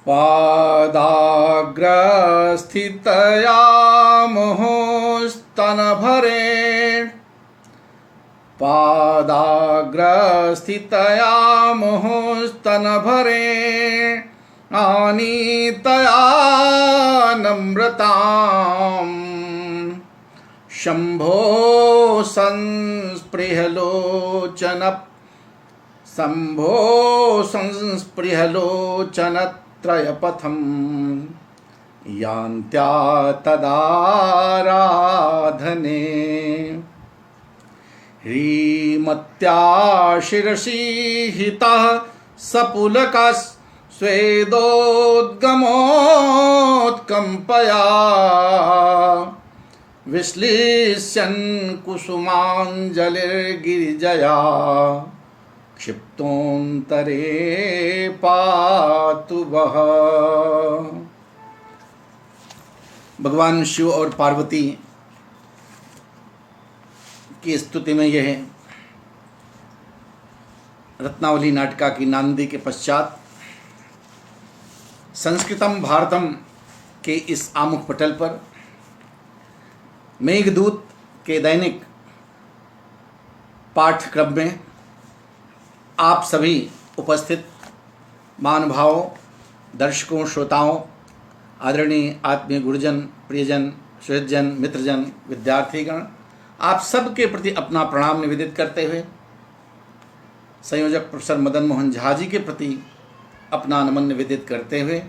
पादाग्रस्थितया मुहुस्तनभरेण पादाग्रस्थितया मुहुस्तनभरेण आनीतया नम्रताम् शम्भो संस्पृहलोचनत्रयपथं यान्त्या तदाराधने ह्रीमत्या शिरसि हितः सपुलकस् स्वेदोद्गमोत्कम्पया विश्लिष्यन् कुसुमाञ्जलिर्गिरिजया क्षिप्तोऽन्तरे पातु वः। भगवान शिव और पार्वती की स्तुति में यह रत्नावली नाटिका की नांदी के पश्चात संस्कृतम भारतम के इस आमुख पटल पर मेघदूत के दैनिक पाठ्यक्रम में आप सभी उपस्थित महानुभावों, दर्शकों, श्रोताओं, आदरणीय आत्मीय गुरुजन, प्रियजन, सुहृदजन, मित्रजन, विद्यार्थीगण, आप सब के प्रति अपना प्रणाम निवेदित करते हुए संयोजक प्रोफेसर मदन मोहन झा जी के प्रति अपना नमन निवेदित करते हुए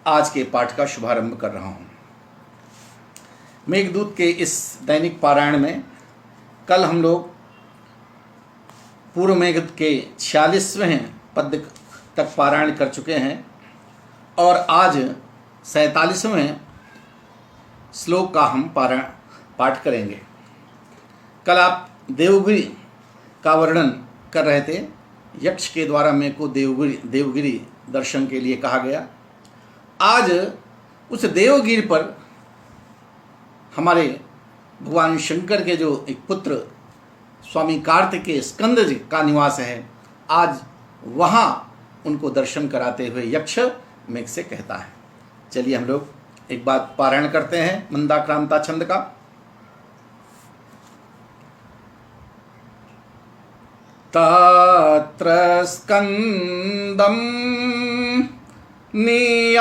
आज के पाठ का शुभारंभ कर रहा हूँ। मेघदूत के इस दैनिक पारायण में कल हम लोग पूर्व मेघ के 46वें पद तक पारायण कर चुके हैं और आज 47वें श्लोक का हम पाठ करेंगे। कल आप देवगिरी का वर्णन कर रहे थे। यक्ष के द्वारा मेरे को देवगिरी दर्शन के लिए कहा गया। आज उस देवगिरी पर हमारे भगवान शंकर के जो एक पुत्र स्वामी कार्तिकेय स्कंद जी का निवास है, आज वहाँ उनको दर्शन कराते हुए यक्ष मेघ से कहता है। चलिए हम लोग एक बात पारायण करते हैं मंदाक्रांता छंद का। तत्र स्कंदं नियातवसतिं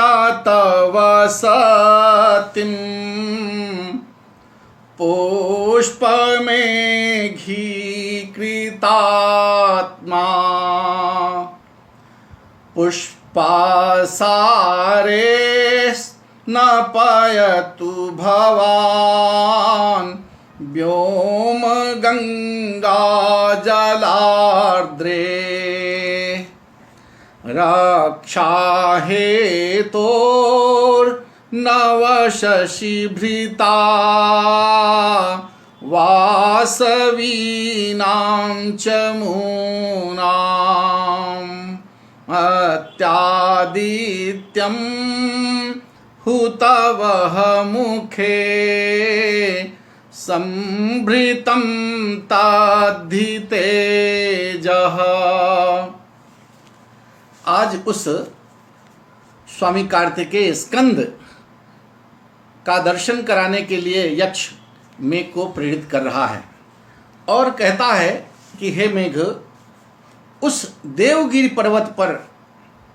पुष्पमेघीकृतात्मा पुष्पासारे स्नपयतु भवान् व्योम गंगा जलार्द्रे रक्षा हेतोर्नवशशिभृता वासवीनां च मूनाम् अत्यादित्यं हुतवह मुखे संभृतं तद्धितेजः। आज उस स्वामी कार्तिकेय स्कंद का दर्शन कराने के लिए यक्ष मेघ को प्रेरित कर रहा है और कहता है कि हे मेघ, उस देवगिरी पर्वत पर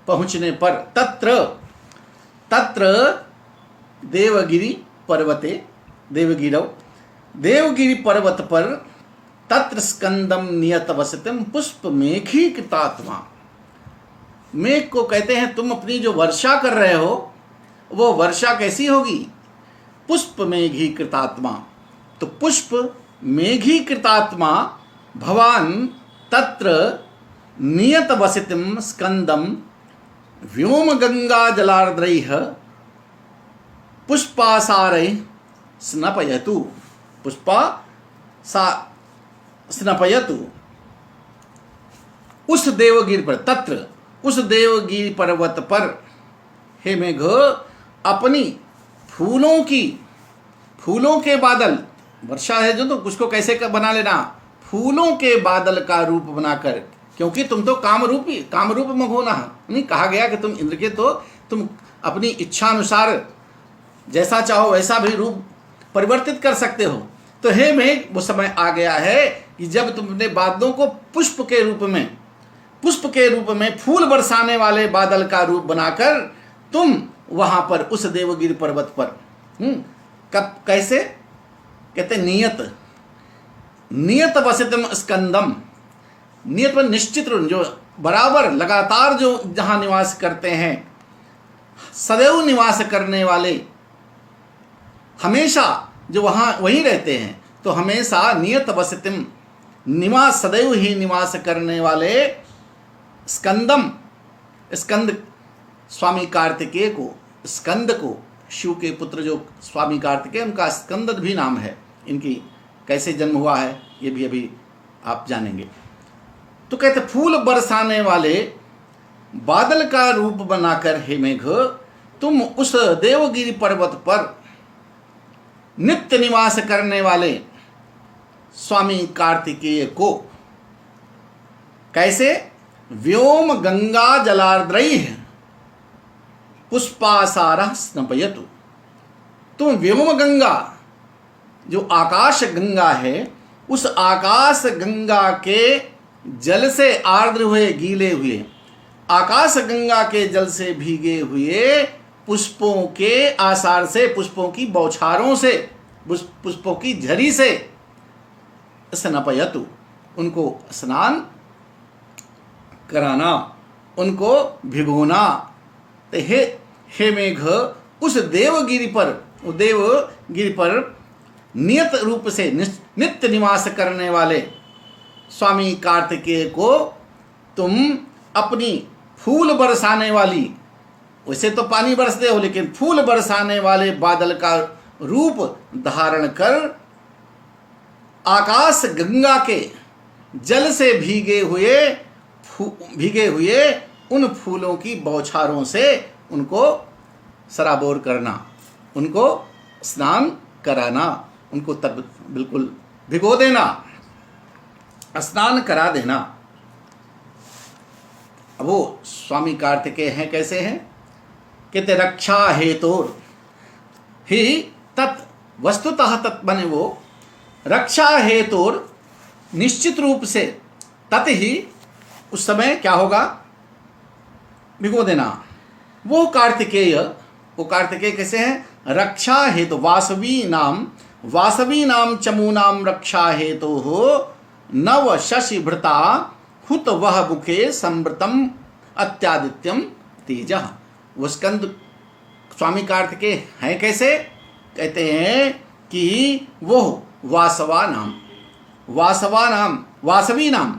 पहुंचने पर तत्र देवगिरी पर्वते देवगिरी पर्वत पर तत्र स्कंदम नियत वसतिम पुष्प मेघी कृतात्मा। मेघ को कहते हैं तुम अपनी जो वर्षा कर रहे हो वो वर्षा कैसी होगी? पुष्प मेघी कृतात्मा। तो पुष्प मेघी कृतात्मा भवान तत्र नियत वसतिम स्कंदम व्योम गंगा जलार्द्रैः पुष्पासारैः स्नपयतु स्नपयतु। उस देवगिरी पर उस देवगिरी पर्वत पर हे मेघ अपनी फूलों के बादल, वर्षा है जो तो उसको कैसे बना लेना, फूलों के बादल का रूप बनाकर क्योंकि तुम तो काम रूप मघोना नहीं कहा गया कि तुम इंद्र के तो तुम अपनी इच्छा अनुसार जैसा चाहो वैसा भी रूप परिवर्तित कर सकते हो। तो हे मेघ वो समय आ गया है कि जब तुमने बादलों को पुष्प के रूप में फूल बरसाने वाले बादल का रूप बनाकर तुम वहां पर उस देवगिरी पर्वत पर कब कैसे कहते नियत वसितम स्कंदम, नियत पर निश्चित रूप जो बराबर लगातार जो जहां निवास करते हैं, सदैव निवास करने वाले, हमेशा जो वहां वहीं रहते हैं, तो हमेशा नियत वसितम निवास सदैव ही निवास करने वाले स्कंदम, स्कंद स्वामी कार्तिकेय को, स्कंद को शिव के पुत्र जो स्वामी कार्तिकेय उनका स्कंद भी नाम है। इनकी कैसे जन्म हुआ है ये भी अभी आप जानेंगे। तो कहते फूल बरसाने वाले बादल का रूप बनाकर हे मेघ तुम उस देवगिरी पर्वत पर नित्य निवास करने वाले स्वामी कार्तिकेय को कैसे व्योम गंगा जलार्द्रैः पुष्पासारः स्नपयतु, तुम व्योम गंगा जो आकाश गंगा है उस आकाश गंगा के जल से आर्द्र हुए गीले हुए, आकाश गंगा के जल से भीगे हुए पुष्पों के आसार से, पुष्पों की बौछारों से, पुष्पों की झरी से स्नपयतु उनको स्नान कराना, उनको भिगोना। तो हे मेघ उस देवगिरी पर नियत रूप से नित्य निवास करने वाले स्वामी कार्तिकेय को तुम अपनी फूल बरसाने वाली, वैसे तो पानी बरसते हो लेकिन फूल बरसाने वाले बादल का रूप धारण कर आकाश गंगा के जल से भीगे हुए उन फूलों की बौछारों से उनको सराबोर करना, उनको स्नान कराना, उनको तब बिल्कुल भिगो देना, स्नान करा देना। अब वो स्वामी कार्तिकेय हैं कैसे हैं, कहते रक्षा हेतुर ही तत् वस्तुतः तत् बने वो रक्षा हेतुर निश्चित रूप से तत् ही उस समय क्या होगा भिगो देना। वो कार्तिकेय कैसे हैं, रक्षा हेतु वासवी नाम चमूनाम रक्षा हेतु हो नव शशि भृता हुत वह मुखे संवृतम अत्यादित्यम तेजः। वो स्कंद स्वामी कार्तिकेय हैं कैसे, कहते हैं कि वो वासवी नाम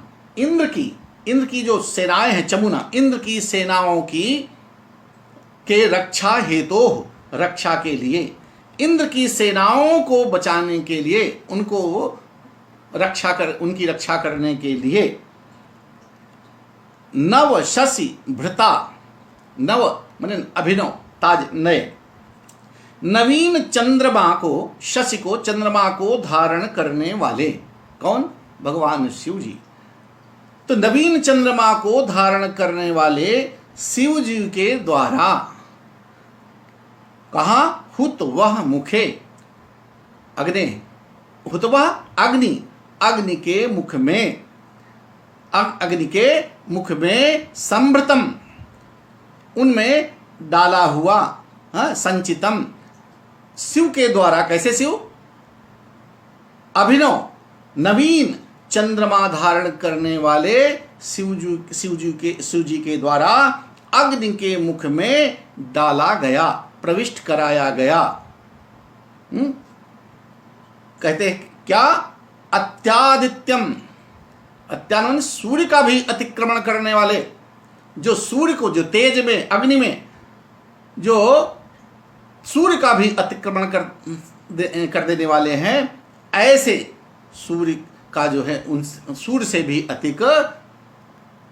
इंद्र की जो सेनाएं हैं, चमुना इंद्र की सेनाओं के रक्षा हेतु, रक्षा के लिए, इंद्र की सेनाओं को बचाने के लिए, उनको उनकी रक्षा करने के लिए नव शशि भृता, नव माने अभिनव ताज नए, नवीन चंद्रमा को, शशि को, चंद्रमा को धारण करने वाले कौन, भगवान शिव जी। तो नवीन चंद्रमा को धारण करने वाले शिव जी के द्वारा कहा हुत वह मुखे अग्नि, हुत वह अग्नि के मुख में, अग्नि के मुख में संभृतम उनमें डाला हुआ, संचितम शिव के द्वारा, कैसे शिव अभिनव नवीन चंद्रमा धारण करने वाले शिव जी के द्वारा अग्नि के मुख में डाला गया, प्रविष्ट कराया गया। कहते क्या, अत्यादित्यम, अत्यान सूर्य का भी अतिक्रमण करने वाले, जो सूर्य को, जो तेज में, अग्नि में जो सूर्य का भी अतिक्रमण कर देने वाले हैं, ऐसे सूर्य का जो है उन सूर्य से भी अधिक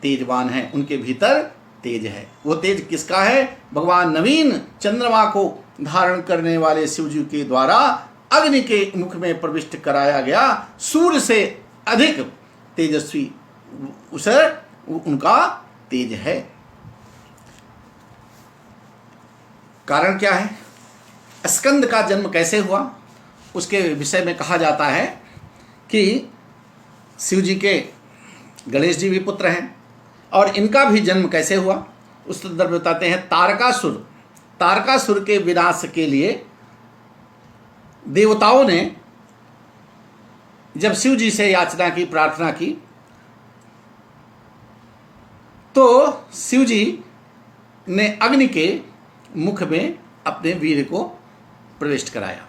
तेजवान है, उनके भीतर तेज है। वो तेज किसका है, भगवान नवीन चंद्रमा को धारण करने वाले शिव जी के द्वारा अग्नि के मुख में प्रविष्ट कराया गया सूर्य से अधिक तेजस्वी उस उनका तेज है। कारण क्या है? स्कंद का जन्म कैसे हुआ उसके विषय में कहा जाता है कि शिव जी के गणेश जी भी पुत्र हैं, और इनका भी जन्म कैसे हुआ उस संदर्भ में बताते हैं। तारकासुर के विनाश के लिए देवताओं ने जब शिव जी से याचना की, प्रार्थना की, तो शिव जी ने अग्नि के मुख में अपने वीर को प्रविष्ट कराया,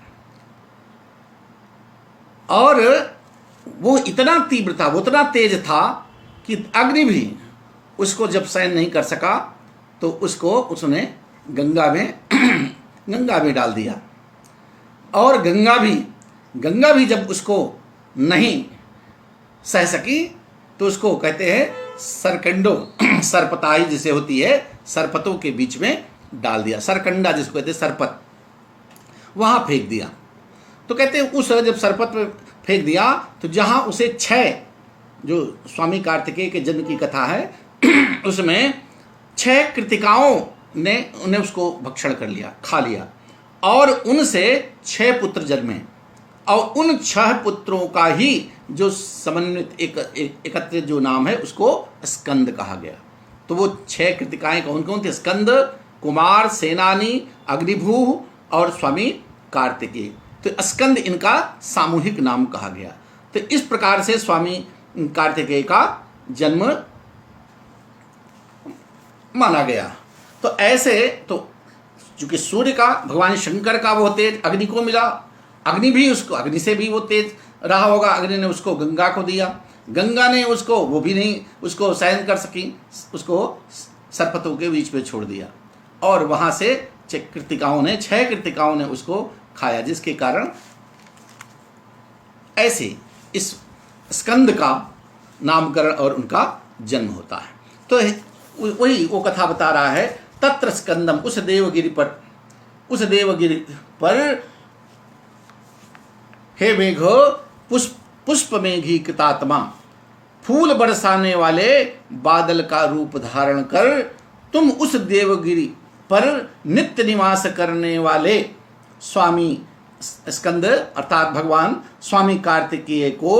और वो इतना तीव्र था, वो इतना तेज था कि अग्नि भी उसको जब सहन नहीं कर सका तो उसने गंगा में डाल दिया। और गंगा भी जब उसको नहीं सह सकी तो उसको कहते हैं सरकंडो, सरपताई जिसे होती है, सरपतों के बीच में डाल दिया। सरकंडा जिसको कहते हैं सरपत, वहां फेंक दिया। तो कहते हैं उस जब सरपत में फेंक दिया तो जहां उसे 6, जो स्वामी कार्तिकेय के जन्म की कथा है उसमें 6 कृतिकाओं ने उन्हें उसको भक्षण कर लिया, खा लिया, और उनसे 6 पुत्र जन्मे, और उन 6 पुत्रों का ही जो समन्वित एकत्रित जो नाम है उसको स्कंद कहा गया। तो वो 6 कृतिकाएं कौन कौन थे? स्कंद, कुमार, सेनानी, अग्निभू और स्वामी कार्तिकेय। तो स्कंद इनका सामूहिक नाम कहा गया। तो इस प्रकार से स्वामी कार्तिकेय का जन्म माना गया। तो ऐसे तो चूंकि सूर्य का, भगवान शंकर का वो तेज अग्नि को मिला, अग्नि से भी वो तेज रहा होगा, अग्नि ने उसको गंगा को दिया, गंगा ने उसको, वो भी नहीं उसको सहन कर सकी, उसको सरपतों के बीच में छोड़ दिया, और वहां से 6 कृतिकाओं ने उसको खाया, जिसके कारण ऐसे इस स्कंद का नामकरण और उनका जन्म होता है। तो वही वो कथा बता रहा है, तत्र स्कंदम, उस देवगिरि पर हे मेघो पुष्प मेघी कृतात्मा, फूल बरसाने वाले बादल का रूप धारण कर तुम उस देवगिरि पर नित्य निवास करने वाले स्वामी स्कंद अर्थात भगवान स्वामी कार्तिकेय को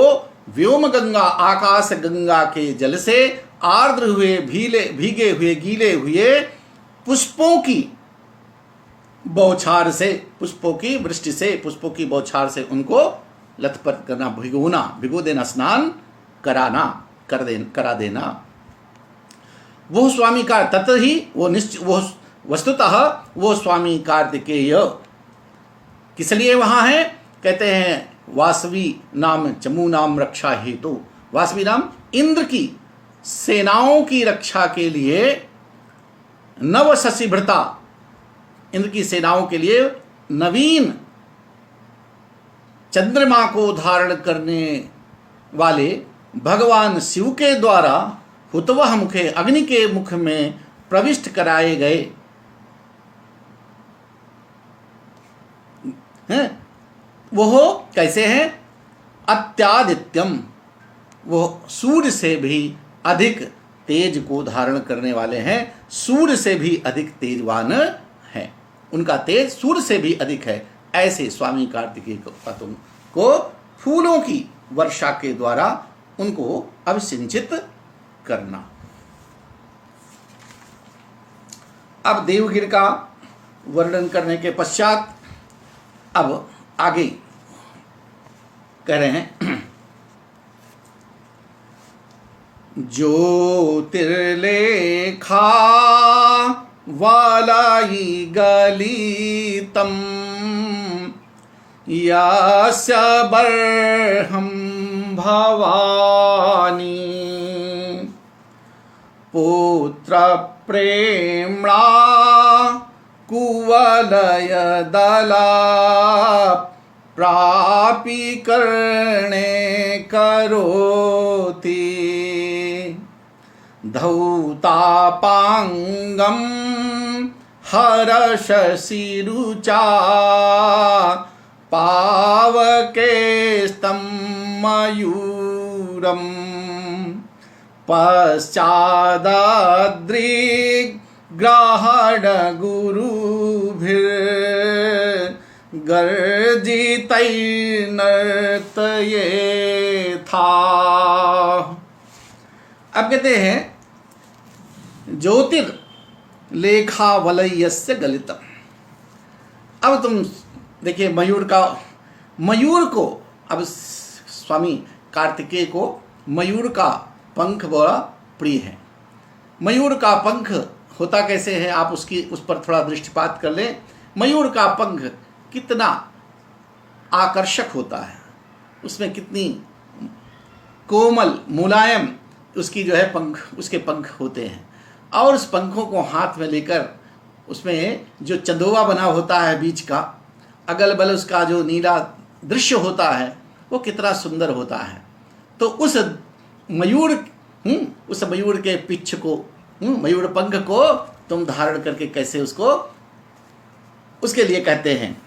व्योम गंगा, आकाश गंगा के जल से आर्द्र हुए, भीगे हुए, गीले हुए पुष्पों की बौछार से, पुष्पों की वृष्टि से, पुष्पों की बौछार से उनको लथपथ करना, भिगो देना, स्नान करा देना। वो स्वामी का तत् ही वो वस्तुतः वो स्वामी कार्तिकेय किस लिए वहां है? कहते हैं वासवी नाम चमू नाम रक्षा हेतु, वासवी नाम इंद्र की सेनाओं की रक्षा के लिए, नव शशिभृता, इंद्र की सेनाओं के लिए नवीन चंद्रमा को धारण करने वाले भगवान शिव के द्वारा हुतवह मुखे, अग्नि के मुख में प्रविष्ट कराए गए हैं। वो कैसे हैं? अत्यादित्यम, वो सूर्य से भी अधिक तेज को धारण करने वाले हैं, सूर्य से भी अधिक तेजवान है, उनका तेज सूर्य से भी अधिक है। ऐसे स्वामी कार्तिकेय को फूलों की वर्षा के द्वारा उनको अभिसिंचित करना। अब देवगिरि का वर्णन करने के पश्चात अब आगे कह रहे हैं, ज्योतिर्लेखा वालाई गलितम यास्य बर्हं भवानी पुत्र प्रेम्णा कुवलय दला प्रापि कर्णे करोति धौतापांगम हर्षशिरुचा पावके स्तम मयूरम पश्चादाद्रिग्राहण गुरुभिर्गर्जितैर्नर्तयेथा। अब कहते हैं ज्योतिर्लेखावलयस्य गलितम। अब तुम देखिए मयूर को अब स्वामी कार्तिकेय को मयूर का पंख बड़ा प्रिय है। मयूर का पंख होता कैसे है, आप उस पर थोड़ा दृष्टिपात कर लें। मयूर का पंख कितना आकर्षक होता है, उसमें कितनी कोमल मुलायम उसकी जो है उसके पंख होते हैं। और उस पंखों को हाथ में लेकर उसमें जो चंदोवा बना होता है बीच का, अगल बगल उसका जो नीला दृश्य होता है वो कितना सुंदर होता है। तो उस मयूर के पिच्छ को, मयूर पंख को तुम धारण करके कैसे उसके लिए कहते हैं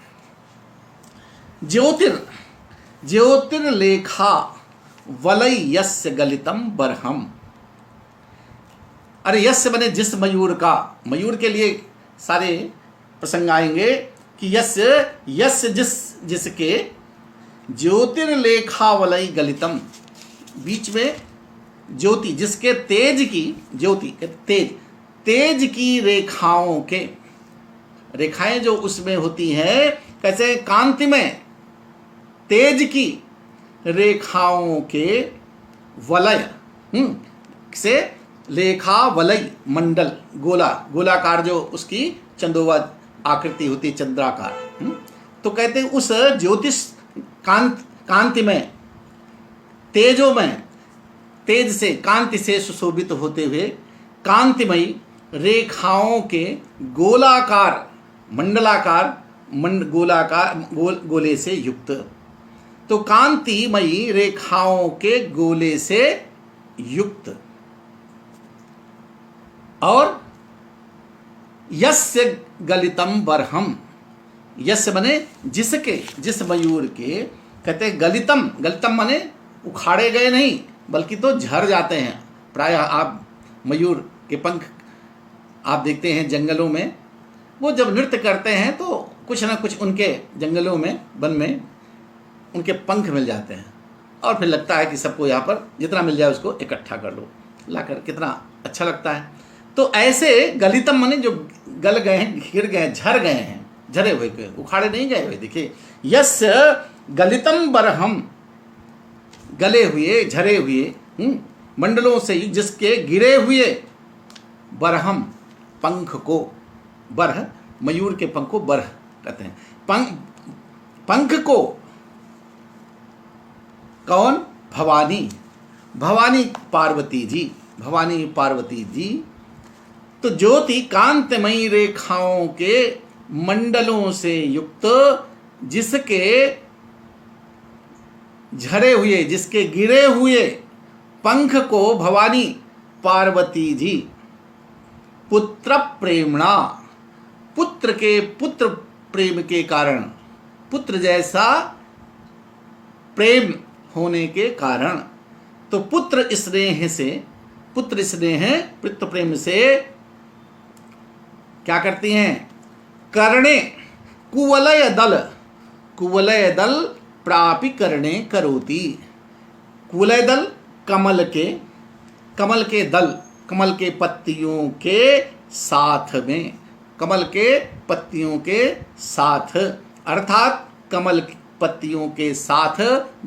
ज्योतिर्लेखा वलय यस्य गलितम बरहम। अरे यस्य बने जिस मयूर का, मयूर के लिए सारे प्रसंग आएंगे कि यस्य जिसके ज्योतिर्लेखा वलय गलितम, बीच में ज्योति, जिसके तेज की ज्योति तेज की रेखाएं जो उसमें होती हैं, कैसे कांतिमय तेज की रेखाओं के वलय से लेखा वलय मंडल, गोलाकार जो उसकी चंदोवा आकृति होती है, चंद्राकार। तो कहते हैं उस ज्योतिष कांतिमय तेजोमय, तेज से कांति से सुशोभित होते हुए कांतिमयी रेखाओं के गोलाकार मंडलाकार गोले से युक्त। तो कांतिमयी रेखाओं के गोले से युक्त। और यस्य गलितम बरहम, यस्य बने जिस मयूर के, कहते गलितम माने उखाड़े गए नहीं बल्कि तो झड़ जाते हैं। प्रायः आप मयूर के पंख आप देखते हैं जंगलों में, वो जब नृत्य करते हैं तो कुछ ना कुछ उनके जंगलों में, वन में उनके पंख मिल जाते हैं और फिर लगता है कि सबको यहाँ पर जितना मिल जाए उसको इकट्ठा कर लो, लाकर कितना अच्छा लगता है। तो ऐसे गलितम माने जो गल गए हैं, गिर गए हैं, झड़ गए हैं, झरे हुए, उखाड़े नहीं गए हुए। देखिए यस्य गलितम बरहम, गले हुए झरे हुए मंडलों से, जिसके गिरे हुए बरहम पंख को, बरह मयूर के पंख को बरह कहते हैं। पंख को कौन? भवानी पार्वती जी। तो ज्योति कांतमयी रेखाओं के मंडलों से युक्त, जिसके झरे हुए, जिसके गिरे हुए पंख को भवानी पार्वती जी पुत्र प्रेमणा, पुत्र प्रेम के कारण, पुत्र जैसा प्रेम होने के कारण, तो पुत्र प्रेम से क्या करती हैं? करणे कुवलय दल प्रापि करणे करोति। कुवलय दल कमल के दल, कमल के पत्तियों के साथ में, कमल के पत्तियों के साथ, अर्थात कमल पत्तियों के साथ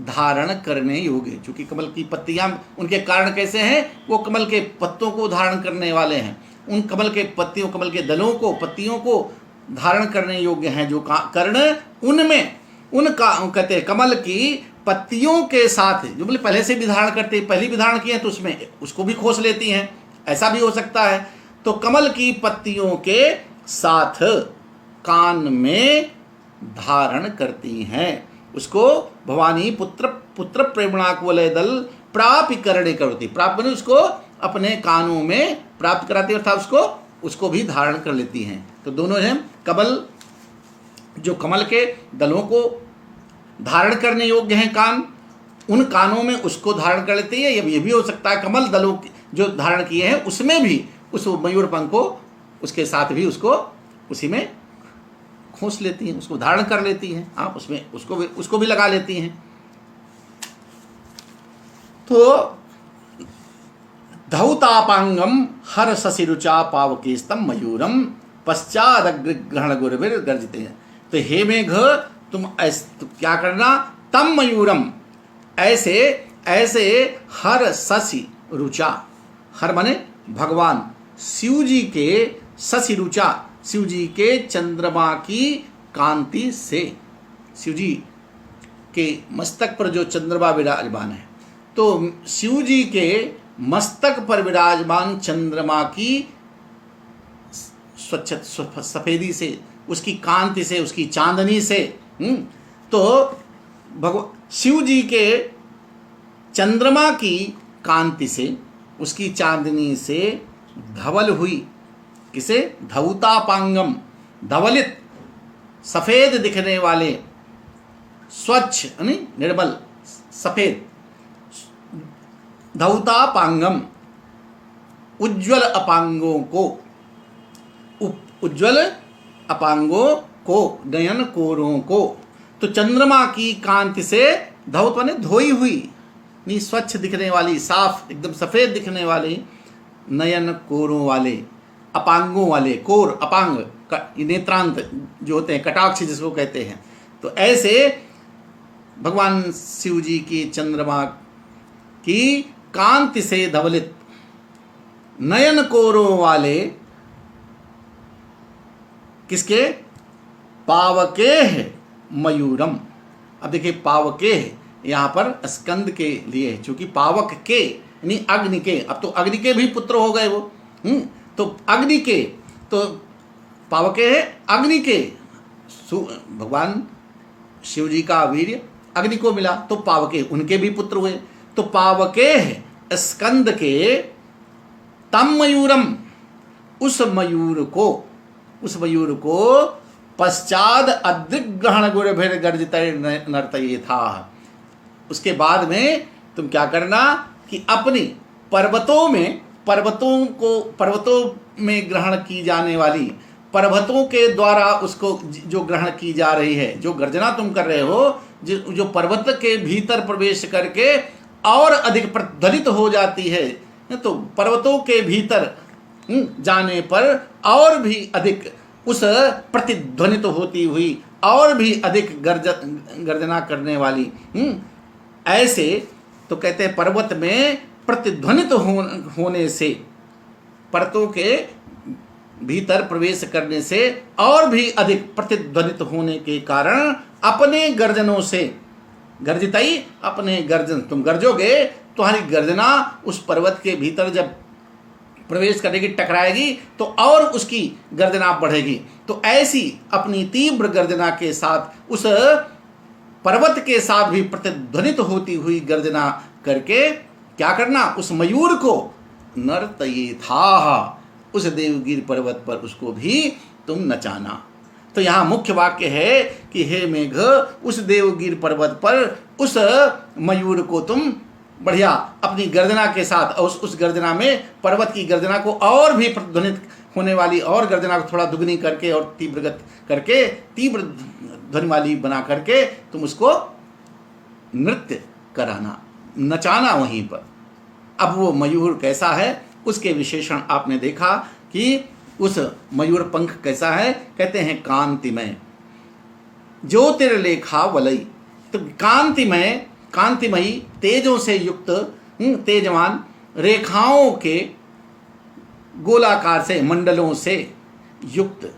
धारण करने योग्य। चूंकि कमल की पत्तियां उनके कारण कैसे हैं? वो कमल के पत्तों को धारण करने वाले हैं। उन कमल के पत्तियों, कमल के दलों को, पत्तियों को धारण करने योग्य हैं जो कर्ण, उनमें उनका कहते हैं कमल की पत्तियों के साथ, जो बोले पहले से भी धारण करते, पहले भी धारण किए हैं तो उसमें उसको भी खोस लेती हैं, ऐसा भी हो सकता है। तो कमल की पत्तियों के साथ कान में धारण करती हैं उसको। भवानी पुत्र प्रेमणा कुवलय दल प्रापि करणे करोति। प्राप्त बने उसको अपने कानों में प्राप्त कराती है, अर्थात उसको भी धारण कर लेती हैं। तो दोनों हैं कमल, जो कमल के दलों को धारण करने योग्य हैं कान, उन कानों में उसको धारण कर लेती है। ये भी हो सकता है जो धारण किए हैं उसमें भी उस मयूर पंख को उसके साथ भी उसको उसी में खोस लेती हैं, उसको धारण कर लेती हैं। आप उसमें उसको भी लगा लेती हैं। तो धौतापांगम हर ससिरुचा पावकेस्तम मयूरम पश्चादग्रहण गुरविर गर्जिते हैं। तो हे मेघ तुम क्या करना, तम मयूरम, ऐसे ऐसे हर ससि रुचा, हर माने भगवान शिव जी के ससि रुचा, शिव जी के चंद्रमा की कांति से, शिव जी के मस्तक पर जो चंद्रमा विराजमान है, तो शिव जी के मस्तक पर विराजमान चंद्रमा की स्वच्छ सफेदी से, उसकी कांति से, उसकी चांदनी से, तो भगवान शिव जी के चंद्रमा की कांति से, उसकी चांदनी से धवल हुई, किसे, धौतापांगम, धवलित सफेद दिखने वाले, स्वच्छ यानी निर्मल सफेद, धौतापांगम उज्ज्वल अपांगों को, उज्ज्वल अपांगों को, नयन कोरों को। तो चंद्रमा की कांति से, धौत माने धोई हुई, नहीं स्वच्छ दिखने वाली, साफ एकदम सफेद दिखने वाली, नयन कोरों वाले, अपांगों वाले, कोर अपांग नेत्रांत जो होते हैं, कटाक्ष जिसको कहते हैं। तो ऐसे भगवान शिव जी की चंद्रमा की कांति से धवलित, नयन कोरों वाले, किसके, पावके मयूरम। अब देखिए पावके यहाँ पर स्कंद के लिए, चूंकि पावक के यानी अग्नि के, अब तो अग्नि के भी पुत्र हो गए वो, तो अग्नि के, तो पावके है अग्नि के, भगवान शिव जी का वीर्य अग्नि को मिला, तो पावके उनके भी पुत्र हुए। तो पावके स्कंद के, तम मयूरम, उस मयूर को पश्चात अद्रिग्रहण गुरभिर गर्जित नर्तये था। उसके बाद में तुम क्या करना कि अपनी पर्वतों में ग्रहण की जाने वाली, पर्वतों के द्वारा उसको जो ग्रहण की जा रही है, जो गर्जना तुम कर रहे हो, जो पर्वत के भीतर प्रवेश करके और अधिक प्रतिध्वनित हो जाती है, तो पर्वतों के भीतर जाने पर और भी अधिक उस प्रतिध्वनित होती हुई और भी अधिक गर्जना करने वाली, ऐसे तो कहते हैं पर्वत में प्रतिध्वनित होने से, पर्वतों के भीतर प्रवेश करने से और भी अधिक प्रतिध्वनित होने के कारण अपने गर्जनों से, गर्जिताई अपने गर्जन, तुम गर्जोगे, तुम्हारी गर्जना उस पर्वत के भीतर जब प्रवेश करेगी, टकराएगी, तो और उसकी गर्जना बढ़ेगी। तो ऐसी अपनी तीव्र गर्जना के साथ उस पर्वत के साथ भी प्रतिध्वनित होती हुई गर्जना करके क्या करना, उस मयूर को नर्तये था, उस देवगिर पर्वत पर उसको भी तुम नचाना। तो यहाँ मुख्य वाक्य है कि हे मेघ, उस देवगिर पर्वत पर उस मयूर को तुम बढ़िया अपनी गर्जना के साथ, उस गर्जना में पर्वत की गर्जना को और भी प्रतिध्वनित होने वाली, और गर्जना को थोड़ा दुगनी करके और तीव्रगत करके, तीव्र ध्वनि वाली बना करके तुम उसको नृत्य कराना, नचाना वहीं पर। अब वो मयूर कैसा है, उसके विशेषण आपने देखा कि उस मयूर पंख कैसा है, कहते हैं कांतिमय, ज्योतिर्लेखा वलय। तो कांतिमयी, तेजों से युक्त, तेजवान, रेखाओं के गोलाकार से, मंडलों से युक्त,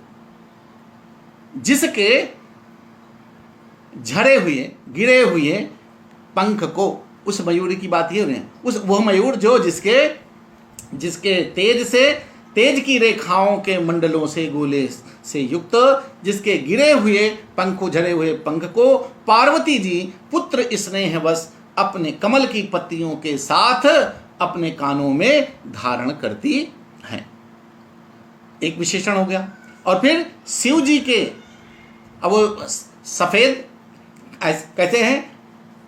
जिसके झड़े हुए, गिरे हुए पंख को, उस मयूर की बात ही हो रही है, वह मयूर जो जिसके तेज की रेखाओं के मंडलों से, गोले से युक्त, जिसके गिरे हुए पंखों, झरे हुए पंख को पार्वती जी पुत्र स्नेहवश अपने कमल की पत्तियों के साथ अपने कानों में धारण करती हैं। एक विशेषण हो गया। और फिर शिव जी के, अब वो सफेद कहते हैं,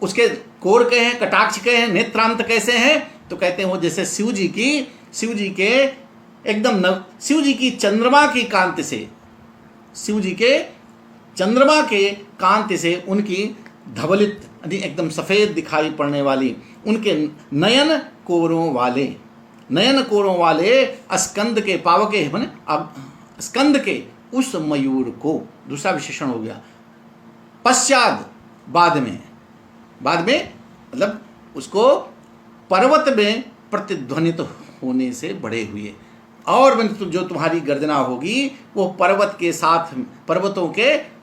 उसके कोर के हैं, कटाक्ष के हैं, नेत्रांत कैसे हैं, तो कहते हैं वो जैसे शिव जी के एकदम शिव जी की चंद्रमा की कांति से, शिव जी के चंद्रमा के कांति से उनकी धवलित यानी एकदम सफ़ेद दिखाई पड़ने वाली, उनके नयन कोरों वाले स्कंद के पावके बने, अब स्कंद के उस मयूर को, दूसरा विशेषण हो गया। पश्चात बाद में मतलब उसको पर्वत में प्रतिध्वनित होने से बढ़े हुए, और जो तुम्हारी गर्जना होगी वो पर्वत के साथ, पर्वतों के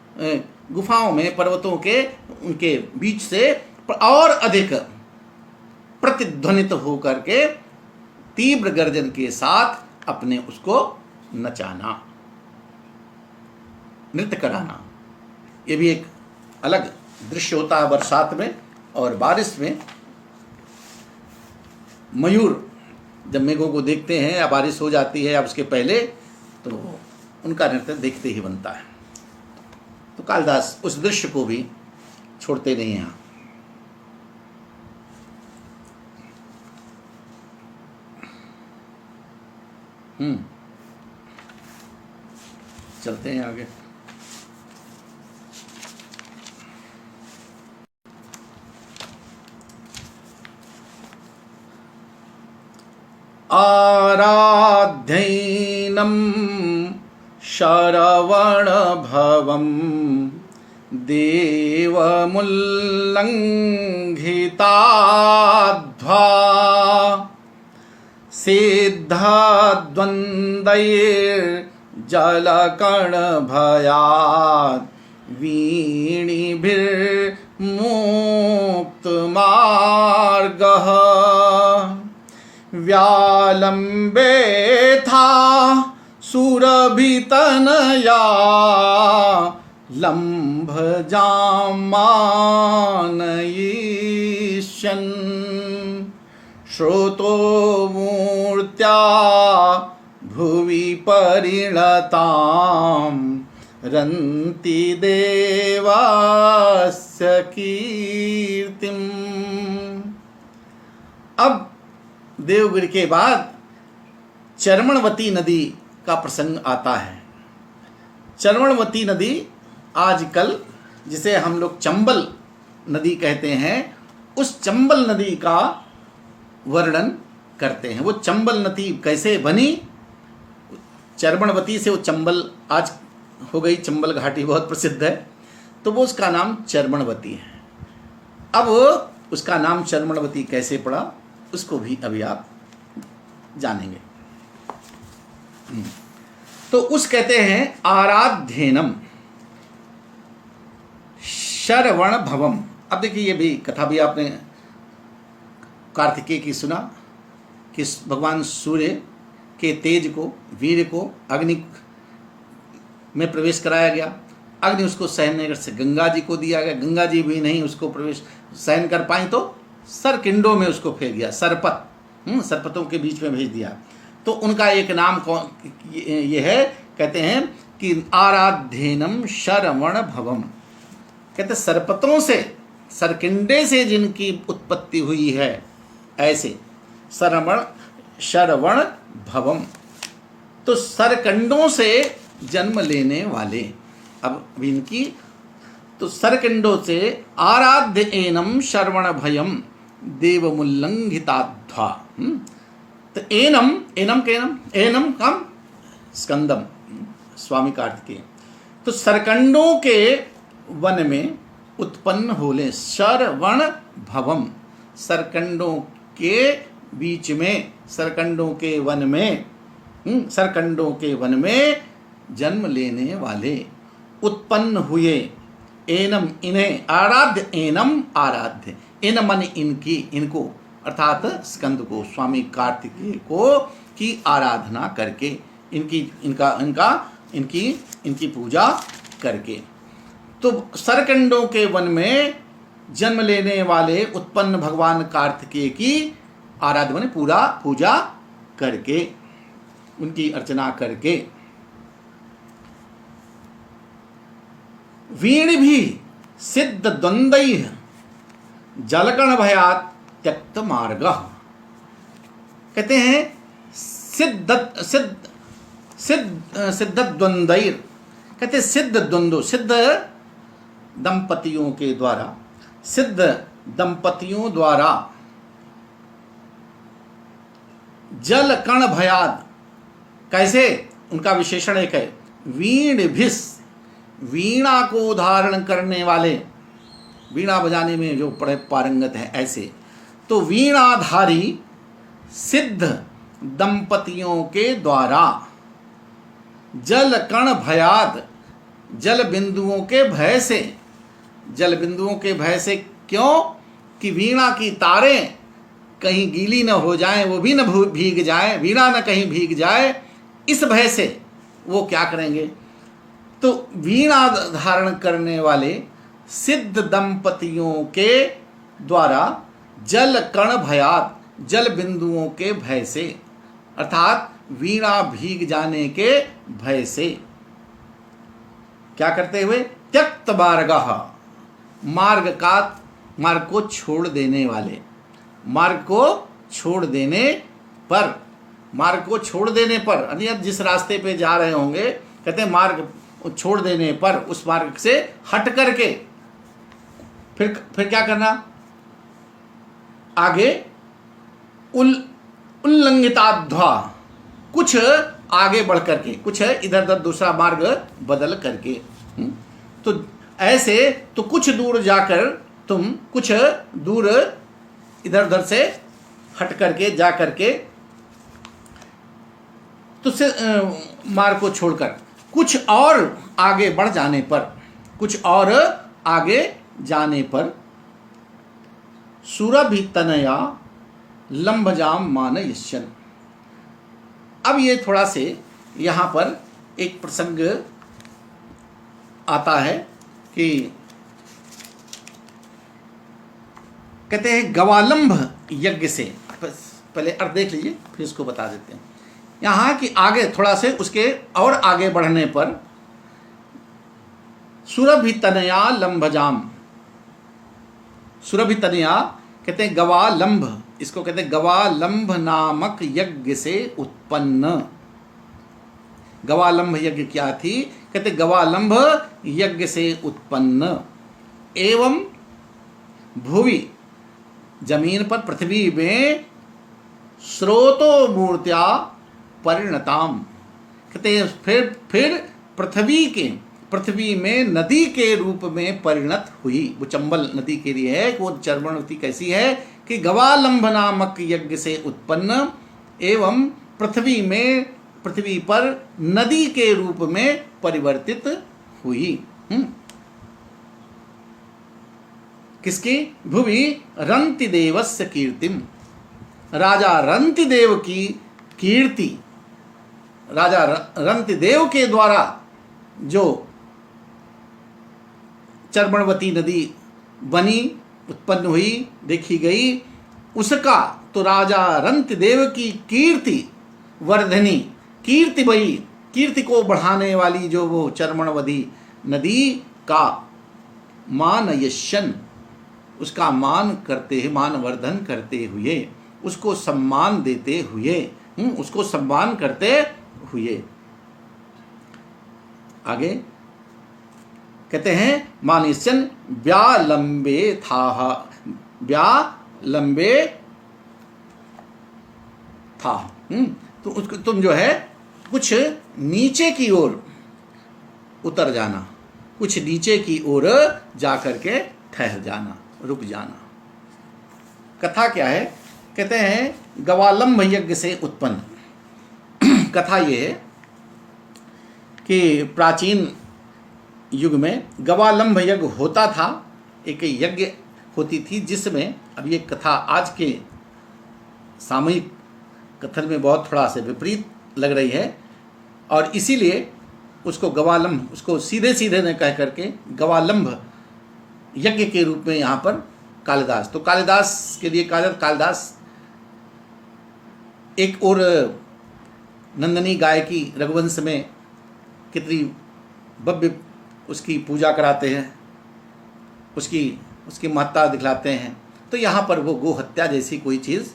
गुफाओं में, पर्वतों के उनके बीच से और अधिक प्रतिध्वनित होकर के तीव्र गर्जन के साथ अपने उसको नचाना, नृत्य कराना। ये भी एक अलग दृश्य होता है बरसात में और बारिश में। मयूर जब मेघों को देखते हैं या बारिश हो जाती है या उसके पहले, तो उनका नृत्य देखते ही बनता है। तो कालिदास उस दृश्य को भी छोड़ते नहीं हैं। चलते हैं आगे। आराध्यैनं शरवणभवं देवमुल्लङ्घिताध्वा सिद्धद्वन्द्वैर्जलकणभयात् वीणिभिर्मुक्तमार्गः व्यालम्बेथा सुरभितनया लम्भजामानयिष्यन् श्रोतो मूर्त्या भुवि परिणतां रन्ति देवास्य कीर्तिम्। अब देवगिरि के बाद चर्मणवती नदी का प्रसंग आता है। चर्मणवती नदी आजकल जिसे हम लोग चंबल नदी कहते हैं, उस चंबल नदी का वर्णन करते हैं। वो चंबल नदी कैसे बनी, चर्मणवती से वो चंबल, आज हो गई चंबल घाटी बहुत प्रसिद्ध है, तो वो उसका नाम चर्मणवती है। अब उसका नाम चर्मणवती कैसे पड़ा उसको भी अभी आप जानेंगे। तो उस कहते हैं आराध्येनम शरवण भवम। अब देखिए ये भी कथा भी आपने कार्तिकेय की सुना कि भगवान सूर्य के तेज को, वीर को अग्नि में प्रवेश कराया गया। अग्नि उसको सहन नहीं कर से गंगा जी को दिया गया, गंगा जी भी नहीं उसको प्रवेश सहन कर पाई तो सरकिंडों में उसको फेंक दिया, सरपतों के बीच में भेज दिया। तो उनका एक नाम ये है, कहते हैं कि आराध्येनम शरवण भवम। कहते सरपतों से, सरकिंडे से जिनकी उत्पत्ति हुई है, ऐसे शरवण भवम, तो सरकंडों से जन्म लेने वाले। अब इनकी तो सरकंडों से आराध्य एनम शरवण भयम देवमुल्लंघिताध्वा। तो एनम कम स्कंदम, स्वामी कार्तिकेय। तो सरकंडों के वन में उत्पन्न होले, शरवण भवम, सरकंडों के बीच में, सरकंडों के वन में जन्म लेने वाले, उत्पन्न हुए। एनम इन्हें, आराध्य एनम आराध्य, एन मन इनकी, इनको अर्थात स्कंद को, स्वामी कार्तिकेय को की आराधना करके, इनकी पूजा करके। तो सरकंडों के वन में जन्म लेने वाले उत्पन्न भगवान कार्तिकेय की आराधना ने पूजा करके, उनकी अर्चना करके। वीण भी सिद्ध द्वंद्वैः जलकण भयात् त्यक्त मार्ग। कहते हैं सिद्ध द्वंद्वैर, कहते सिद्ध द्वंद्व, सिद्ध दंपतियों के द्वारा, सिद्ध दंपतियों द्वारा जल कण भयाद, कैसे, उनका विशेषण एक है वीण भिस, वीणा को धारण करने वाले, वीणा बजाने में जो बड़े पारंगत हैं ऐसे, तो वीणाधारी सिद्ध दंपतियों के द्वारा जल कण भयाद, जल बिंदुओं के भय से, जल बिंदुओं के भय से, क्यों कि वीणा की तारें कहीं गीली न हो जाएं, वो भी न भीग जाएं, वीणा न कहीं भीग जाए, इस भय से वो क्या करेंगे, तो वीणा धारण करने वाले सिद्ध दंपतियों के द्वारा जल कण भयात, जल बिंदुओं के भय से, अर्थात वीणा भीग जाने के भय से क्या करते हुए, त्यक्त मार्गः, मार्ग को छोड़ देने वाले, मार्ग को छोड़ देने पर, मार्ग को छोड़ देने पर, यानी जिस रास्ते पे जा रहे होंगे, कहते हैं मार्ग छोड़ देने पर, उस मार्ग से हट करके फिर क्या करना, आगे उल्लंघिताध्वा, कुछ आगे बढ़ करके, कुछ इधर उधर दूसरा मार्ग बदल करके, तो ऐसे, तो कुछ दूर जाकर तुम, कुछ दूर इधर उधर से हट करके जा करके, तो मार्ग को छोड़कर कुछ और आगे बढ़ जाने पर, कुछ और आगे जाने पर सुरभितनया लंबजाम मानयिष्यन्। अब ये थोड़ा से यहाँ पर एक प्रसंग आता है कि कहते हैं गवालंभ यज्ञ से, पहले अर्थ देख लीजिए फिर इसको बता देते हैं। यहाँ कि आगे थोड़ा से उसके और आगे बढ़ने पर सुरभितनया लंबजाम, सुरभितनया कहते हैं गवालंभ, इसको कहते हैं गवालंभ नामक यज्ञ से उत्पन्न। गवालंभ यज्ञ क्या थी, कहते गवालंभ यज्ञ से उत्पन्न, एवं भुवि, जमीन पर पृथ्वी में स्रोतो मूर्त्या परिणताम, कहते हैं फिर पृथ्वी में नदी के रूप में परिणत हुई। वो चंबल नदी के लिए है, वो चर्मणवती कैसी है कि गवालंभ नामक यज्ञ से उत्पन्न एवं पृथ्वी पर नदी के रूप में परिवर्तित हुई। किसकी, भुवि रंतिदेवस्य कीर्तिम, राजा रंतिदेव की कीर्ति, राजा रंतिदेव के द्वारा जो चर्मणवती नदी बनी, उत्पन्न हुई, देखी गई, उसका, तो राजा रंतिदेव की कीर्ति वर्धनी, कीर्तिमयी, कीर्ति को बढ़ाने वाली जो वो चर्मणवती नदी का मानयिष्यन्, उसका मान करते हुए, मान वर्धन करते हुए, उसको सम्मान देते हुए, उसको सम्मान करते हुए, आगे कहते हैं मानयिष्यन् व्यालंबे थाह, व्यालंबे था, तो उसको तुम जो है कुछ नीचे की ओर उतर जाना, कुछ नीचे की ओर जा करके ठहर जाना, रुक जाना। कथा क्या है, कहते हैं गवालंभ यज्ञ से उत्पन्न। कथा ये है कि प्राचीन युग में गवालंभ यज्ञ होता था, एक यज्ञ होती थी जिसमें, अब ये कथा आज के सामयिक कथन में बहुत थोड़ा से विपरीत लग रही है, और इसीलिए उसको गवालंभ, उसको सीधे सीधे न कह करके गवालंभ यज्ञ के रूप में यहाँ पर कालिदास, तो कालिदास के लिए कालिदास एक और नंदनी गाय की रघुवंश में कितनी भव्य उसकी पूजा कराते हैं, उसकी महत्ता दिखलाते हैं, तो यहाँ पर वो गो हत्या जैसी कोई चीज़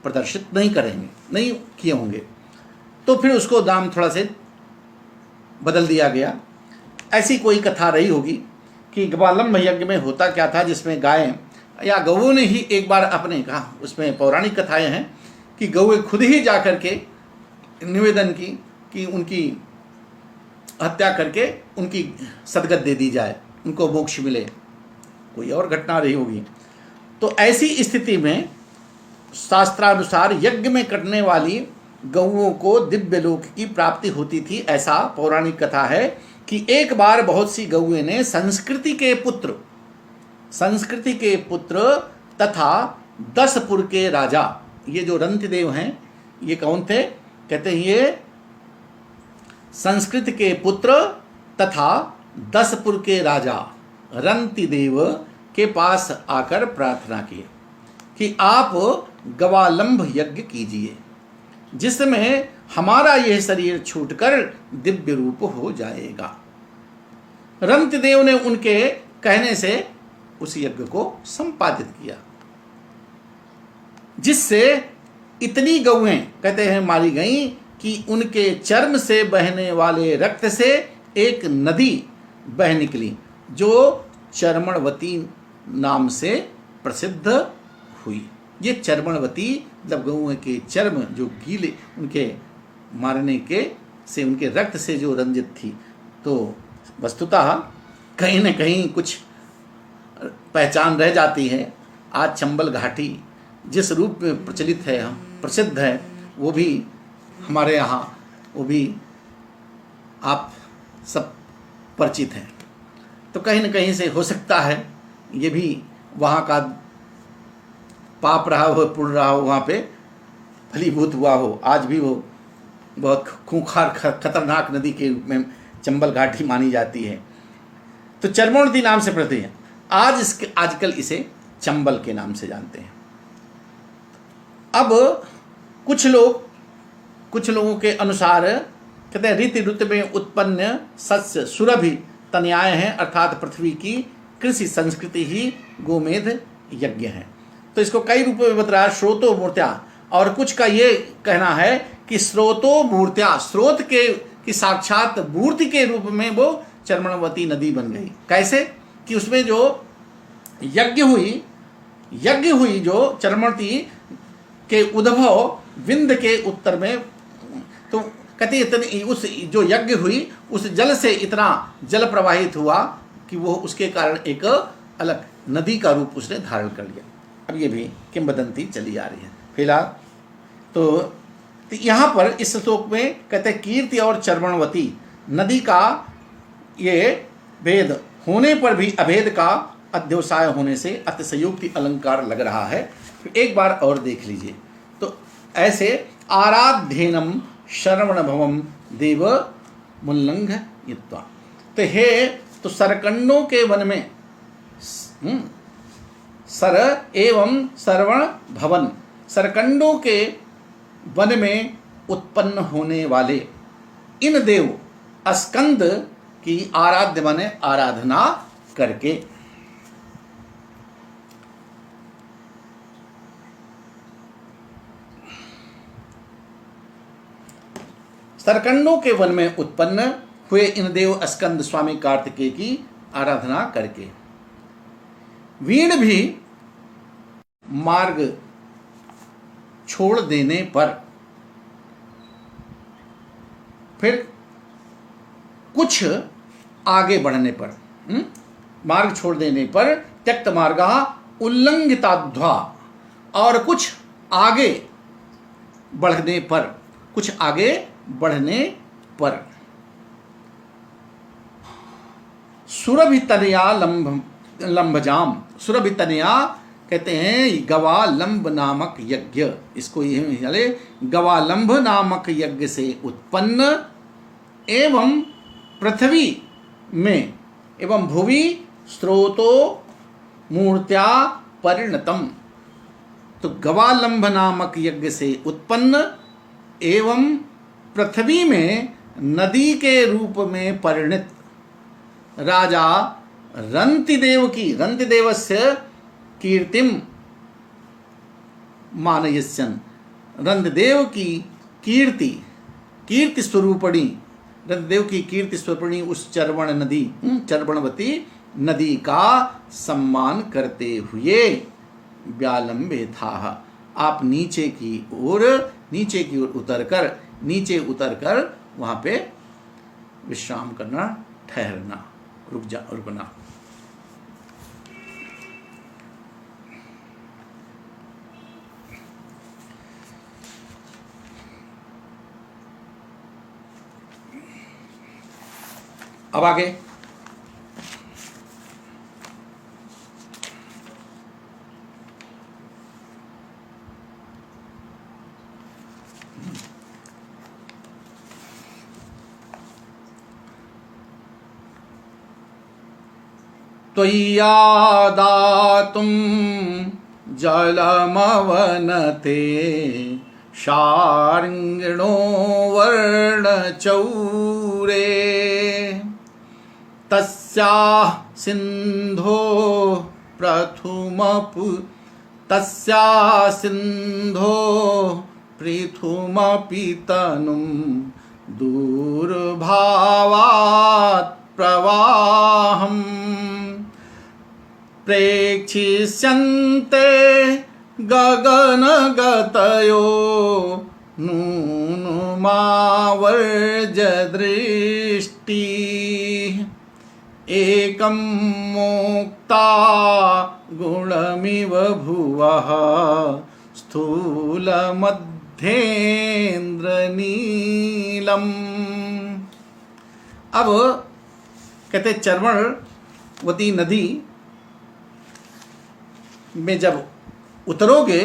प्रदर्शित नहीं करेंगे, नहीं किए होंगे। तो फिर उसको नाम थोड़ा से बदल दिया गया। ऐसी कोई कथा रही होगी कि गवालंब यज्ञ में होता क्या था, जिसमें गायें या गौओं ने ही एक बार अपने कहा, उसमें पौराणिक कथाएं हैं कि गौएं खुद ही जा करके निवेदन की कि उनकी हत्या करके उनकी सदगत दे दी जाए, उनको मोक्ष मिले। कोई और घटना रही होगी। तो ऐसी स्थिति में शास्त्रानुसार यज्ञ में कटने वाली गौओं को दिव्य लोक की प्राप्ति होती थी। ऐसा पौराणिक कथा है कि एक बार बहुत सी गौएं ने संस्कृति के पुत्र तथा 10पुर के राजा, ये जो रंतिदेव हैं, ये कौन थे? कहते हैं ये संस्कृत के पुत्र तथा 10पुर के राजा रंतिदेव के पास आकर प्रार्थना की कि आप गवालंब यज्ञ कीजिए, जिसमें हमारा यह शरीर छूटकर दिव्य रूप हो जाएगा। रंतिदेव ने उनके कहने से उस यज्ञ को संपादित किया, जिससे इतनी गौएं कहते हैं मारी गईं कि उनके चर्म से बहने वाले रक्त से एक नदी बह निकली, जो चर्मणवती नाम से प्रसिद्ध हुई। ये चर्मणवती मतलब गौओं के चर्म जो गीले, उनके मारने के से उनके रक्त से जो रंजित थी। तो वस्तुतः कहीं न कहीं कुछ पहचान रह जाती है। आज चंबल घाटी जिस रूप में प्रचलित है, प्रसिद्ध है, वो भी हमारे यहाँ, वो भी आप सब परिचित हैं। तो कहीं न कहीं से हो सकता है ये भी वहाँ का पाप रहा हो, पुण्य रहा हो, वहाँ पे फलीभूत हुआ हो। आज भी वो बहुत खूंखार खतरनाक नदी के रूप में चंबल घाटी मानी जाती है। तो चर्मणवती नाम से प्रसिद्ध है। आजकल इसे चंबल के नाम से जानते हैं। अब कुछ लोगों के अनुसार कहते हैं ऋतु ऋतु में उत्पन्न सस्य सुरभि तनयाय हैं, अर्थात पृथ्वी की कृषि संस्कृति ही गोमेध यज्ञ है। तो इसको कई रूपों में बता रहा है, स्रोतो मूर्त्या, और कुछ का ये कहना है कि स्रोतो मूर्त्या, स्रोत के की साक्षात मूर्ति के रूप में वो चर्मणवती नदी बन गई। कैसे? कि उसमें जो यज्ञ हुई जो चर्मणवती के उद्भव विंध्य के उत्तर में, तो कहते इतनी उस जो यज्ञ हुई उस जल से इतना जल प्रवाहित हुआ कि वो उसके कारण एक अलग नदी का रूप उसने धारण कर लिया। अब ये भी किंवदंती चली आ रही है फिलहाल। तो यहाँ पर इस श्लोक में कहते हैं कीर्ति और चर्मणवती नदी का ये भेद होने पर भी अभेद का अध्यवसाय होने से अतिशयोक्ति अलंकार लग रहा है। एक बार और देख लीजिए। तो ऐसे आराध्येनम शरवण भवम देव मुल्लंघ युत्वा, तो सरकंडों के वन में सर एवं सरवण भवन, सरकंडों के वन में उत्पन्न होने वाले इन देव स्कंद की आराध्य माने आराधना करके। सरकंडों के वन में उत्पन्न हुए इन देव स्कंद स्वामी कार्तिकेय की आराधना करके वीण भी मार्ग छोड़ देने पर, फिर कुछ आगे बढ़ने पर, मार्ग छोड़ देने पर त्यक्त मार्गा उल्लंघिताध्वा, और कुछ आगे बढ़ने पर सुरभितनया लंबजाम, सुरभितनया कहते हैं गवालंब नामक यज्ञ, इसको ये गवालंब नामक यज्ञ से उत्पन्न एवं पृथ्वी में एवं भुवि स्रोतो मूर्त्या परिणतम। तो गवालंब नामक यज्ञ से उत्पन्न एवं पृथ्वी में नदी के रूप में परिणत राजा रंतिदेवस्य कीर्तिम मानयस्यन्, रंधदेव की कीर्ति कीर्ति स्वरूपणी रंधदेव की कीर्ति स्वरूपणी उस चर्वणवती नदी का सम्मान करते हुए व्यालंबे था, आप नीचे की ओर उतरकर वहां पे विश्राम करना, ठहरना, रुकना। अब आगे त्वय्यादातुं जलमवनते शार्ङ्गिणो वर्णचौरे तस्याः सिन्धो पृथुमपि तनुं दूर्भावात् प्रवाहम् प्रेक्षिष्यन्ते गगनगतयो नूनुमावर्जदृष्टि एकं मोक्ता गुणमिव भुवः स्थूलमध्येन्द्रनीलम्। अब कहते चर्वणवती नदी में जब उतरोगे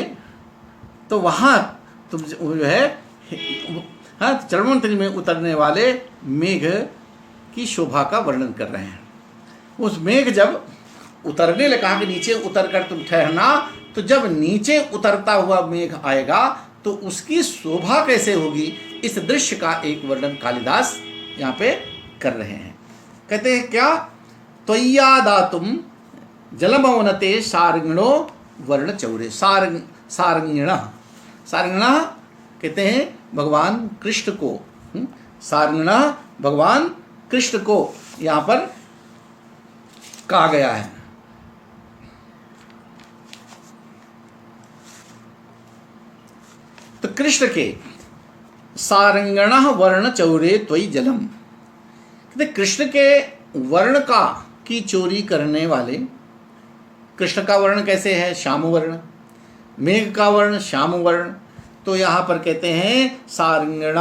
तो वहाँ तुम जो है चर्वणवती में उतरने वाले मेघ की शोभा का वर्णन कर रहे हैं। उस मेघ जब उतरने लगा, कहा कि नीचे उतरकर तुम ठहरना, तो जब नीचे उतरता हुआ मेघ आएगा तो उसकी शोभा कैसे होगी, इस दृश्य का एक वर्णन कालिदास यहाँ पे कर रहे हैं। कहते हैं क्या, त्वय्यादातुं जलमवनते सारंगिणो वर्णचौरे। सारंगिण कहते हैं भगवान कृष्ण को, सारंगिण भगवान कृष्ण को यहाँ पर कहा गया है। तो कृष्ण के सारंगण वर्ण चौरे त्वयि जलम, कहते कृष्ण के वर्ण का की चोरी करने वाले। कृष्ण का वर्ण कैसे है, श्याम वर्ण, मेघ का वर्ण श्याम वर्ण, तो यहाँ पर कहते हैं सारंगण,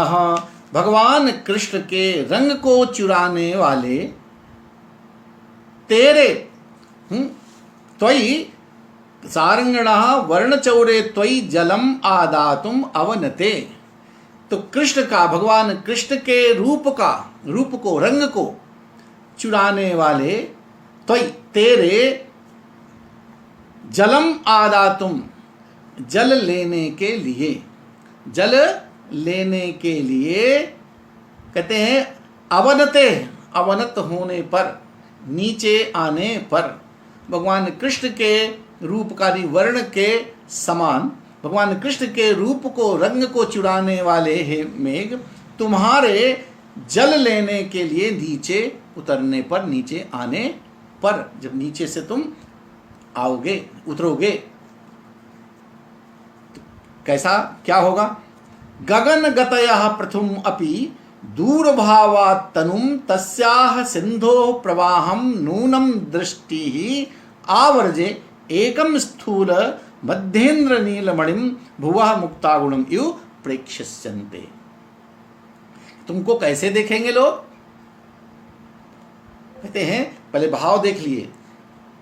भगवान कृष्ण के रंग को चुराने वाले तेरे त्वयि सारंगण वर्णचौरे त्वयि जलम आदातुम अवनते। तो कृष्ण का, भगवान कृष्ण के रूप को, रंग को चुराने वाले त्वयि तेरे जलम आदातुम, जल लेने के लिए कहते हैं अवनते, अवनत होने पर, नीचे आने पर, भगवान कृष्ण के रूपकारी वर्ण के समान भगवान कृष्ण के रूप को, रंग को चुराने वाले हे मेघ, तुम्हारे जल लेने के लिए नीचे उतरने पर, नीचे आने पर, जब नीचे से तुम आओगे, उतरोगे, तो कैसा क्या होगा, गगन गतयः प्रथुम अपि दूरभावात् तनुम तस्याः सिंधो प्रवाहम नूनम दृष्टि आवर्जे एकम स्थूल मध्येन्द्र नीलमणिम भुवः मुक्तागुणम इव प्रेक्षस्यन्ते। तुमको कैसे देखेंगे लोग, कहते हैं पहले भाव देख लिए,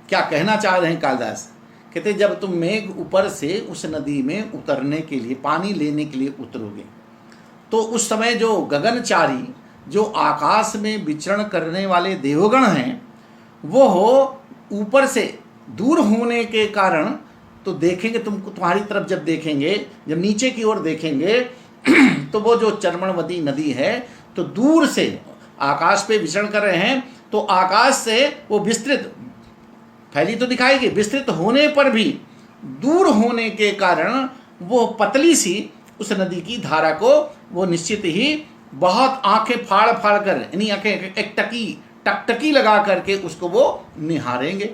क्या कहना चाह रहे हैं कालिदास। कहते जब तुम मेघ ऊपर से उस नदी में उतरने के लिए, पानी लेने के लिए उतरोगे, तो उस समय जो गगनचारी, जो आकाश में विचरण करने वाले देवगण हैं, वो ऊपर से दूर होने के कारण तो देखेंगे, तुमको, तुम्हारी तरफ जब देखेंगे, जब नीचे की ओर देखेंगे तो वो जो चर्वणवती नदी है तो दूर से आकाश पे विचरण कर रहे हैं, तो आकाश से वो विस्तृत फैली तो दिखाएगी, विस्तृत होने पर भी दूर होने के कारण वो पतली सी उस नदी की धारा को वो निश्चित ही बहुत आंखें फाड़ फाड़ कर, यानी आंखें एक टकटकी लगा करके उसको वो निहारेंगे।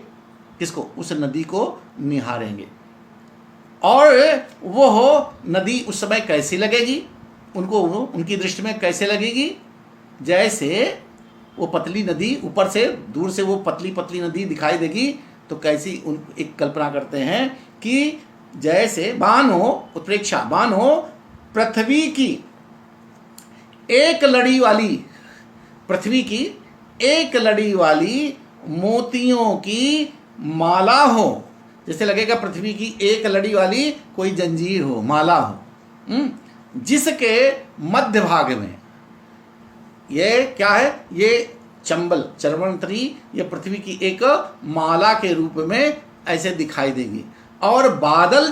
किसको? उस नदी को निहारेंगे। और वो नदी उस समय कैसी लगेगी उनको, उनकी दृष्टि में कैसे लगेगी? जैसे वो पतली नदी, ऊपर से दूर से वो पतली पतली नदी दिखाई देगी तो कैसी एक कल्पना करते हैं कि जैसे मानो, उत्प्रेक्षा, मानो पृथ्वी की एक लड़ी वाली, पृथ्वी की एक लड़ी वाली मोतियों की माला हो। जैसे लगेगा पृथ्वी की एक लड़ी वाली कोई जंजीर हो, माला हो, जिसके मध्य भाग में ये क्या है? ये चंबल, चर्वणतरी, ये पृथ्वी की एक माला के रूप में ऐसे दिखाई देगी। और बादल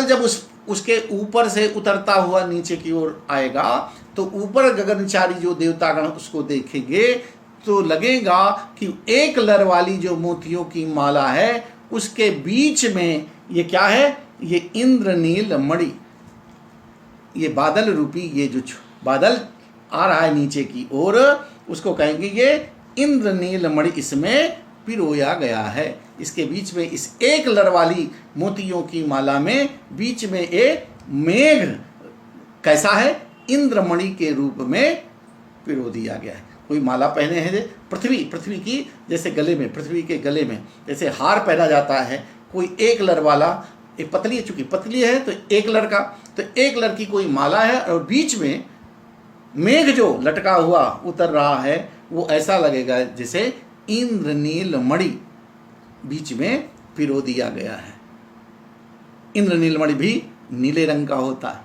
जब उसके ऊपर से उतरता हुआ नीचे की ओर आएगा तो ऊपर गगनचारी जो देवतागण उसको देखेंगे तो लगेगा कि एक लर वाली जो मोतियों की माला है उसके बीच में ये क्या है? ये इंद्रनील मणि, ये बादल रूपी, ये जो बादल आ रहा है नीचे की ओर, उसको कहेंगे ये इंद्रनील मणि इसमें पिरोया गया है। इसके बीच में इस एक लर वाली मोतियों की माला में बीच में एक मेघ कैसा है? इंद्रमणि के रूप में पिरो दिया गया है। कोई माला पहने हैं पृथ्वी की, जैसे गले में, पृथ्वी के गले में जैसे हार पहना जाता है, कोई एक लर वाला, एक पतली, चूंकि पतली है तो एक लर का, तो एक लर की कोई माला है और बीच में मेघ जो लटका हुआ उतर रहा है वो ऐसा लगेगा जैसे इंद्रनील मणि बीच में पिरो दिया गया है। इंद्रनील मणि भी नीले रंग का होता है,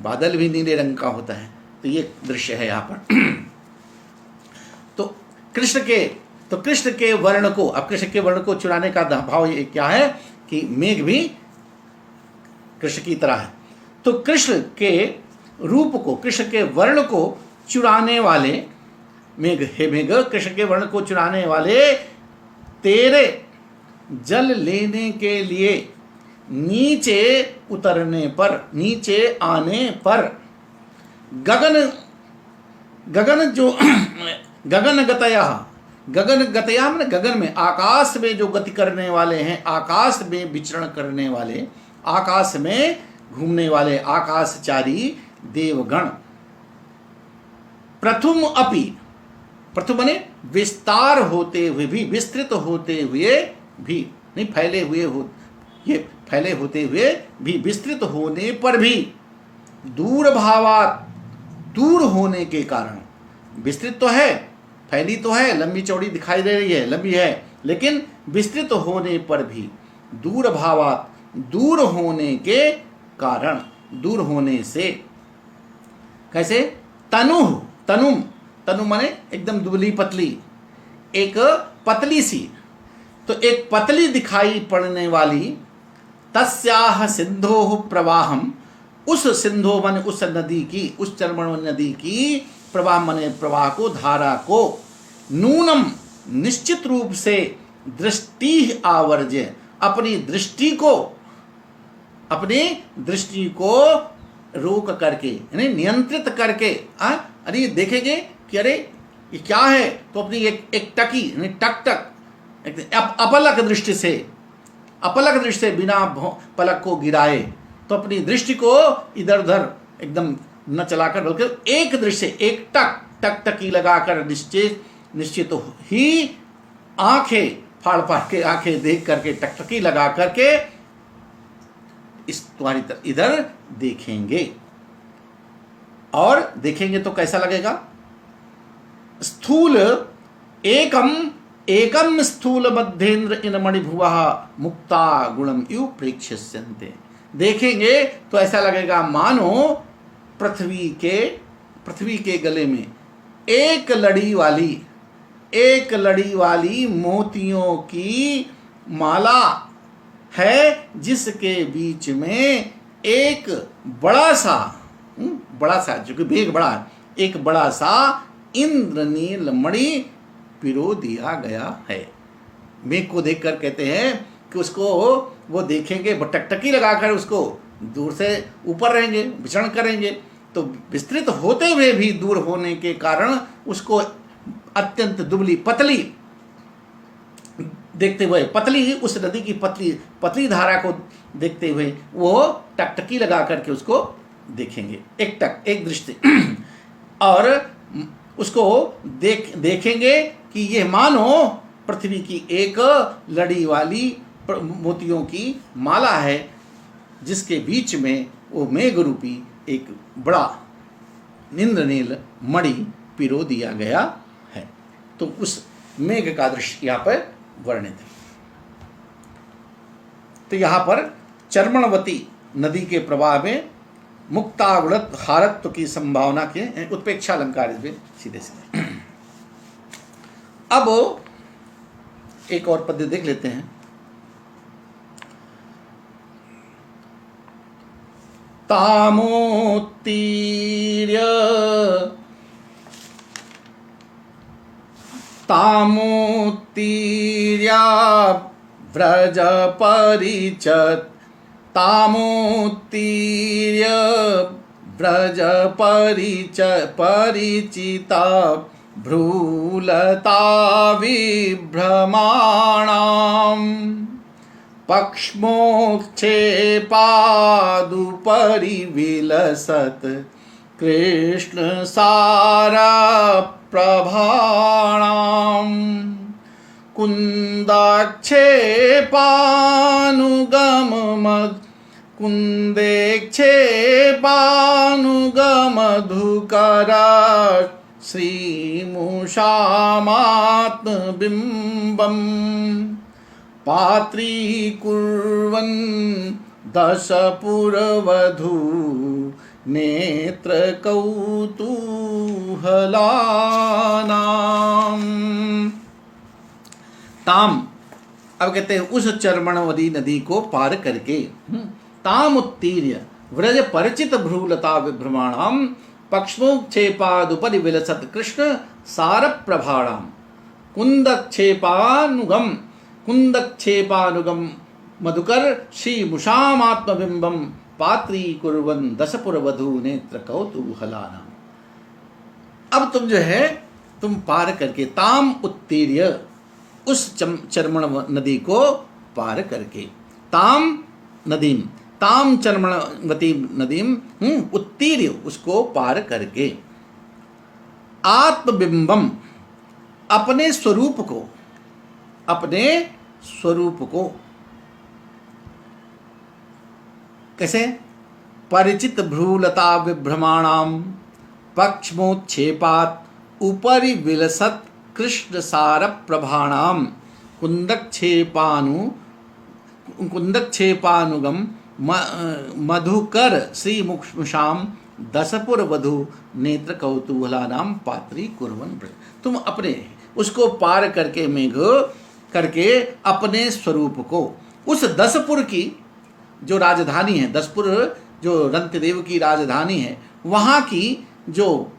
बादल भी नीले रंग का होता है। तो ये दृश्य है यहाँ पर। तो कृष्ण के वर्ण को, अब कृष्ण के वर्ण को चुराने का भाव ये क्या है कि मेघ भी कृष्ण की तरह है। तो कृष्ण के रूप को, कृष्ण के वर्ण को चुराने वाले मेघ, हे मेघ, कृष्ण के वर्ण को चुराने वाले तेरे जल लेने के लिए नीचे उतरने पर, नीचे आने पर गगन जो गगन गतया मैंने गगन में, आकाश में जो गति करने वाले हैं, आकाश में विचरण करने वाले, आकाश में घूमने वाले आकाशचारी देवगण, प्रथम माने विस्तार होते हुए भी, विस्तृत होते हुए भी नहीं, फैले होते हुए भी, विस्तृत होने पर भी, दूर भावात, दूर होने के कारण, विस्तृत तो है, फैली तो है, लंबी चौड़ी दिखाई दे रही है, लंबी है, लेकिन विस्तृत होने पर भी, दूर भावात, दूर होने के कारण, दूर होने से, कैसे? तनु माने एकदम दुबली पतली, एक पतली सी, तो एक पतली दिखाई पड़ने वाली, तस्याह सिंधोः प्रवाहम, उस सिंधो माने उस नदी की, उस चर्मण नदी की प्रवाह माने प्रवाह को, धारा को, नूनम निश्चित रूप से, दृष्टि आवर्ज्य, अपनी दृष्टि को रोक करके, यानी नियंत्रित करके, अरे देखेंगे कि अरे ये क्या है, तो अपनी एक टकी, यानी टक अपलक दृष्टि से बिना पलक को गिराए, तो अपनी दृष्टि को इधर उधर एकदम न चलाकर, बल्कि एक दृष्टि से, एक टकी लगाकर निश्चित ही आंखें फाड़ के, आंखें देख करके, टकटकी लगा करके इस तुम्हारी तरफ इधर देखेंगे। और देखेंगे तो कैसा लगेगा? स्थूल एकम स्थूल मध्येन्द्र इन मणिभुवः मुक्ता गुणम इव प्रेक्ष्यन्ते। देखेंगे तो ऐसा लगेगा मानो पृथ्वी के गले में एक लड़ी वाली मोतियों की माला है, जिसके बीच में एक बड़ा सा जो कि मेघ बड़ा है, एक बड़ा सा इंद्रनील मणि पिरो दिया गया है। मेघ को देखकर कहते हैं कि उसको वो देखेंगे, टकटकी लगाकर उसको दूर से ऊपर रहेंगे, विचरण करेंगे, तो विस्तृत होते हुए भी दूर होने के कारण उसको अत्यंत दुबली पतली देखते हुए, पतली उस नदी की पतली पतली धारा को देखते हुए वो टकटकी लगा करके उसको देखेंगे, एक दृष्टि और उसको देखेंगे कि ये मानो पृथ्वी की एक लड़ी वाली मोतियों की माला है, जिसके बीच में वो मेघ रूपी एक बड़ा इंद्रनील मणि पिरो दिया गया है। तो उस मेघ का दृश्य यहाँ पर वर्णित है। तो यहाँ पर चर्मणवती नदी के प्रवाह में मुक्तावृत हारत्व की संभावना के उत्प्रेक्षा अलंकार इसमें सीधे सीधे। अब एक और पद्य देख लेते हैं। तामोत्तीर्या व्रज परिचत, तामोत्तीर्य व्रज परिचिता भ्रूलता विभ्रमाणाम्, पक्ष्मोक्षेपादुपरि विलसत् कृष्णसारप्रभाणाम्, कुन्देक्षेपानुगमधुकरा श्रीमुषामात्मबिम्बम्, पात्रीकुर्वन् दशपुरवधू नेत्रकौतूहलानाम्। ताम, अब कहते हैं उस चर्मणवती नदी को पार करके, ताम उत्तीर्य व्रज परिचित भ्रूलता विभ्रमाणाम, पक्ष्मोक्षेपादुपरि विलसत कृष्ण सार प्रभाणाम, कुंदक्षेपानुगम मधुकर श्री मुषामात्मबिंबम, पात्री कुर्वन् दशपुरवधू नेत्र कौतूहलानाम। अब तुम जो है तुम पार करके, ताम उत्तीर्य उस चर्मण नदी को पार करके, ताम नदीम, ताम चर्मणवती नदीम उत्तीर्य उसको पार करके, आत्मबिंबम अपने स्वरूप को कैसे, परिचित भ्रूलता विभ्रमाणाम, पक्ष्मोच्छेपात उपरि विलसत कृष्ण सार प्रभाणाम, कुंदक्षेपानुगम मधुकर श्री मुक्षाम, दशपुर वधु नेत्र कौतूहलानाम, पात्री कुर्वन्। तुम अपने उसको पार करके मेघ करके अपने स्वरूप को, उस दशपुर की जो राजधानी है, दशपुर जो रंतदेव की राजधानी है, वहाँ की जो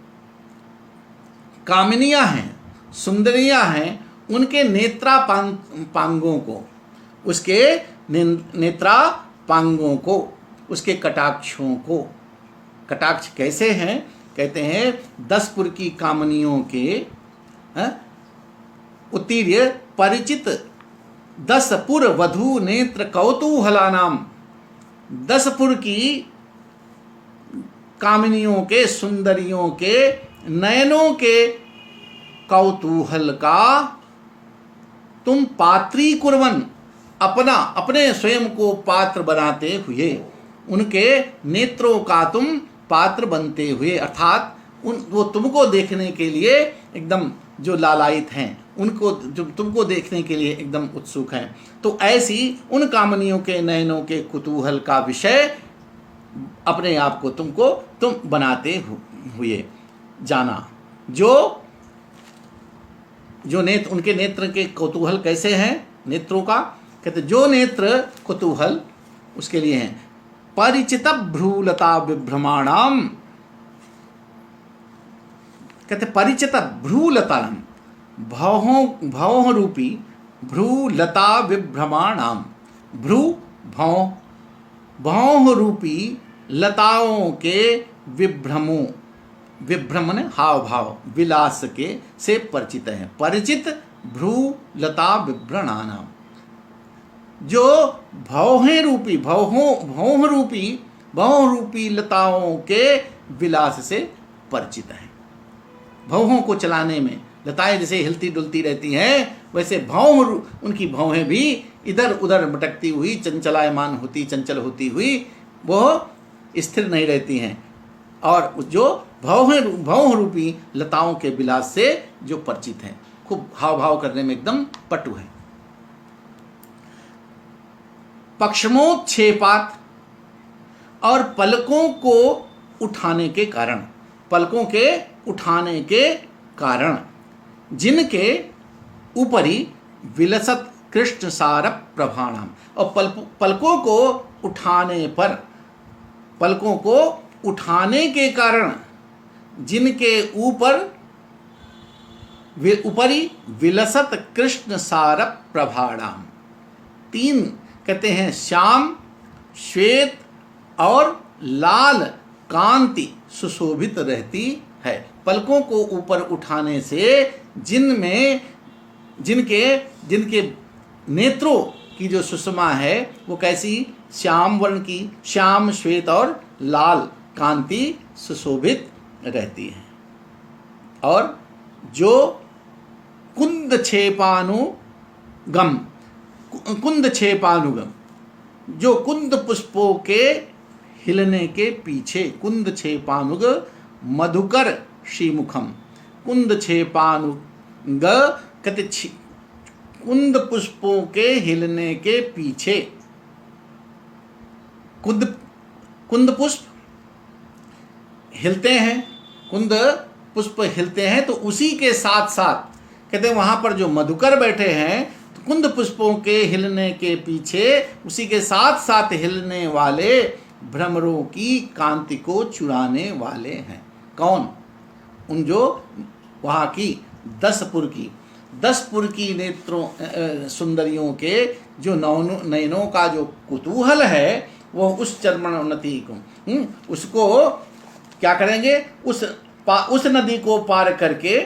कामिनियाँ हैं, सुंदरियाँ हैं, उनके नेत्रापांगों को, उसके नेत्रापांगों को, उसके कटाक्षों को, कटाक्ष कैसे हैं, कहते हैं दशपुर की कामनियों के उत्तीर्य परिचित दशपुर वधू नेत्र कौतूहलानाम, दशपुर की कामिनियों के, सुंदरियों के नयनों के कौतूहल का तुम पात्री कुर्वन्, अपने स्वयं को पात्र बनाते हुए, उनके नेत्रों का तुम पात्र बनते हुए, अर्थात वो तुमको देखने के लिए एकदम जो लालायित हैं, उनको जो तुमको देखने के लिए एकदम उत्सुक हैं। तो ऐसी उन कामनियों के नयनों के कुतूहल का विषय अपने आप को तुम बनाते हुए जाना। जो नेत्र, उनके नेत्र के कौतूहल कैसे हैं, नेत्रों का कहते जो नेत्र कुतूहल उसके लिए हैं, परिचित भ्रूलता विभ्रमाणाम, कहते परिचित भ्रूलता, भवों रूपी भ्रूलता विभ्रमाणाम, भ्रू भौं भौह रूपी लताओं के विभ्रमों, विभ्रम ने हाव भाव, विलास के से परिचित हैं। परिचित भ्रू लता विभ्रणानाम, जो भौहें रूपी भौह रूपी लताओं के विलास से परिचित हैं। भौहों को चलाने में लताएं जैसे हिलती डुलती रहती हैं, वैसे उनकी भौहें भी इधर उधर भटकती हुई, चंचल होती हुई वह स्थिर नहीं रहती हैं, और जो भौह रूपी लताओं के विलास से जो परिचित हैं, खूब हाव भाव करने में एकदम पटु है। पक्षमोच्छेपात, और पलकों को उठाने के कारण, पलकों के उठाने के कारण, जिनके ऊपरी विलसत कृष्ण सार प्रभाणाम, और पलकों को उठाने पर, पलकों को उठाने के कारण जिनके ऊपरी विलसत कृष्ण सार प्रभाणाम, तीन कहते हैं श्याम, श्वेत और लाल कांति सुशोभित रहती है। पलकों को ऊपर उठाने से जिनके नेत्रों की जो सुषमा है वो कैसी, श्याम वर्ण की, श्याम श्वेत और लाल कांति सुशोभित रहती है। और जो कुंद छेपानुगम, जो कुंद पुष्पों के हिलने के पीछे, कुंद छेपानुग मधुकर श्रीमुखम, कुंद छेपानुग कहते कुंद पुष्पों के हिलने के पीछे, कुंद पुष्प हिलते हैं, कुंद पुष्प हिलते हैं, तो उसी के साथ साथ कहते हैं वहां पर जो मधुकर बैठे हैं, तो कुंद पुष्पों के हिलने के पीछे उसी के साथ साथ हिलने वाले भ्रमरों की कांति को चुराने वाले हैं। कौन? उन जो वहाँ की 10 पुर की नेत्रों सुंदरियों के जो नयनों का जो कुतूहल है, वो उस चरमण उन्नति को उसको क्या करेंगे, उस नदी को पार करके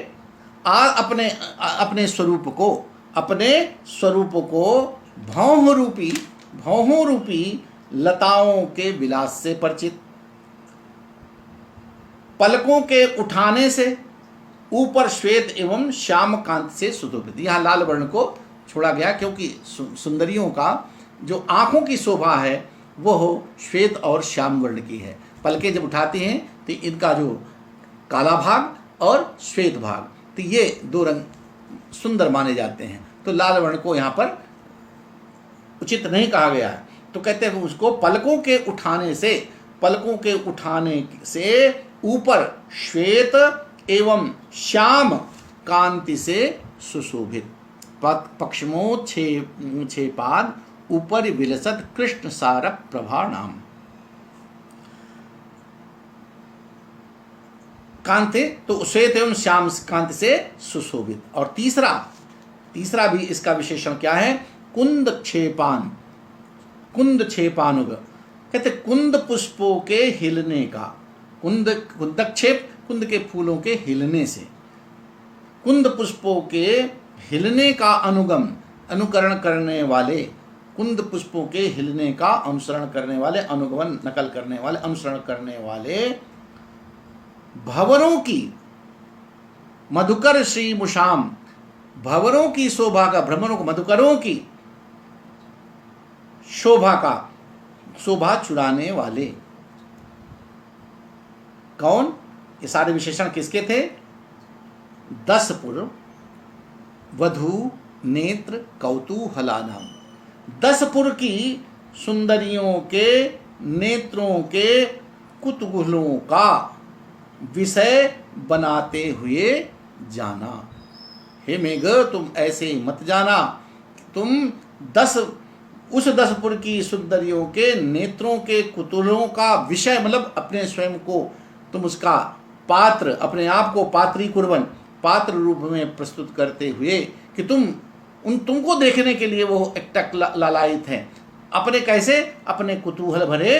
अपने स्वरूप को भौहों रूपी लताओं के विलास से परिचित, पलकों के उठाने से ऊपर श्वेत एवं श्याम कांत से सुशोभित। यहाँ लाल वर्ण को छोड़ा गया क्योंकि सुंदरियों का जो आंखों की शोभा है वो श्वेत और श्याम वर्ण की है। पलकें जब उठाती हैं तो इनका जो काला भाग और श्वेत भाग, तो ये दो रंग सुंदर माने जाते हैं। तो लाल वर्ण को यहाँ पर उचित नहीं कहा गया है, तो कहते हैं उसको पलकों के उठाने से ऊपर श्वेत एवं श्याम कांति से सुशोभित। पक्षमोच्छेपाद ऊपर विलसत कृष्ण सार प्रभा नाम कांति, तो श्वेत एवं श्याम कांति से सुशोभित। और तीसरा भी इसका विशेषण क्या है, कुंद छेपानुग, कहते कुंद पुष्पों के हिलने का, कुंदक्षेप कुंद के फूलों के हिलने से, कुंद पुष्पों के हिलने का अनुकरण करने वाले, कुंद पुष्पों के हिलने का अनुसरण करने वाले, अनुगमन नकल करने वाले, अनुसरण करने वाले भंवरों की मधुकर श्री मुषाम, भंवरों की शोभा का, भ्रमरों को मधुकरों की शोभा चुराने वाले। कौन? ये सारे विशेषण किसके थे? 10 पुर वधु नेत्र कौतूहलानाम, 10 पुर की सुंदरियों के नेत्रों के कुतूहलों का विषय बनाते हुए जाना। हे मेघ, तुम ऐसे मत जाना, तुम 10 पुर की सुंदरियों के नेत्रों के कुतूहलों का विषय, मतलब अपने स्वयं को तुम उसका पात्र, अपने आप को पात्री कुर्बन, पात्र रूप में प्रस्तुत करते हुए कि तुमको देखने के लिए वो एकटक लालायित हैं, अपने कैसे, अपने कुतूहल भरे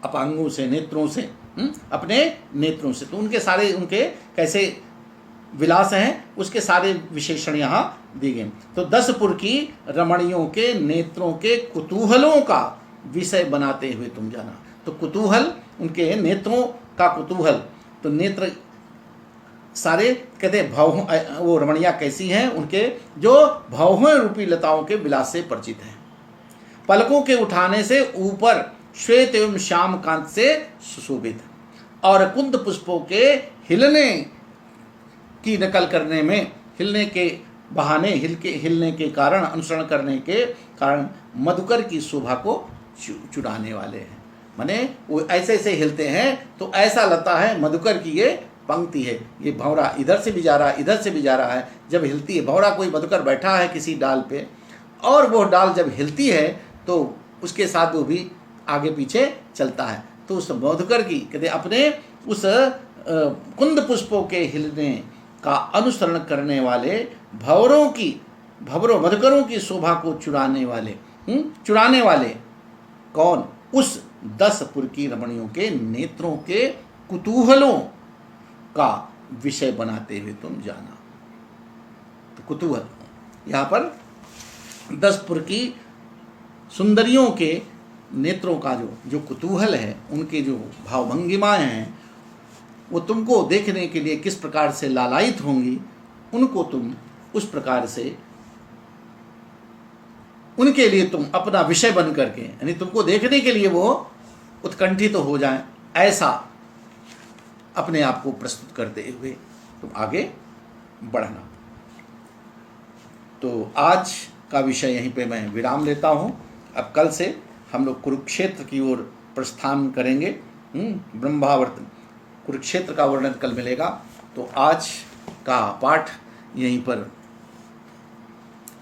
अपांगों से, नेत्रों से, अपने नेत्रों से। तो उनके सारे, उनके कैसे विलास हैं, उसके सारे विशेषण यहाँ दिए गए। तो 10 पुर की रमणियों के नेत्रों के कुतूहलों का विषय बनाते हुए तुम जाना। तो कुतूहल, उनके नेत्रों का कुतूहल, तो नेत्र सारे कहते भव, वो रमणियाँ कैसी हैं, उनके जो भवों रूपी लताओं के विलास से परिचित हैं। पलकों के उठाने से ऊपर श्वेत एवं श्याम कांत से सुशोभित, और कुंद पुष्पों के हिलने की नकल करने में, हिलने के बहाने, हिलने के कारण, अनुसरण करने के कारण मधुकर की शोभा को चुराने वाले हैं। माने वो ऐसे ऐसे हिलते हैं तो ऐसा लगता है मधुकर की ये पंक्ति है, ये भंवरा इधर से भी जा रहा है, इधर से भी जा रहा है। जब हिलती है भंवरा, कोई मधुकर बैठा है किसी डाल पे, और वो डाल जब हिलती है तो उसके साथ वो भी आगे पीछे चलता है। तो उस मधुकर की कहते अपने उस कुंद पुष्पों के हिलने का अनुसरण करने वाले भंवरों मधुकरों की शोभा को चुराने वाले कौन? उस 10 पुर की रमणियों के नेत्रों के कुतूहलों का विषय बनाते हुए तुम जाना। तो कुतूहल, यहाँ पर 10 पुर की सुंदरियों के नेत्रों का जो कुतूहल है, उनके जो भावभंगिमाएं हैं, वो तुमको देखने के लिए किस प्रकार से लालायित होंगी, उनको तुम उस प्रकार से, उनके लिए तुम अपना विषय बन करके, यानी तुमको देखने के लिए वो उत्कंठित हो जाएं, ऐसा अपने आप को प्रस्तुत करते हुए तुम आगे बढ़ना। तो आज का विषय यहीं पे मैं विराम लेता हूँ। अब कल से हम लोग कुरुक्षेत्र की ओर प्रस्थान करेंगे। ब्रह्मावर्त कुरुक्षेत्र का वर्णन कल मिलेगा। तो आज का पाठ यहीं पर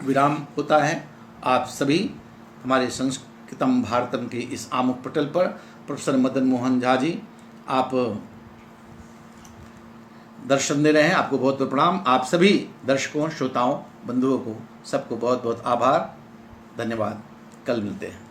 विराम होता है। आप सभी हमारे संस्कृतम भारतम के इस आमुख पटल पर प्रोफेसर मदन मोहन झा जी आप दर्शन दे रहे हैं, आपको बहुत बहुत प्रणाम। आप सभी दर्शकों, श्रोताओं, बंधुओं को सबको बहुत बहुत आभार, धन्यवाद। कल मिलते हैं।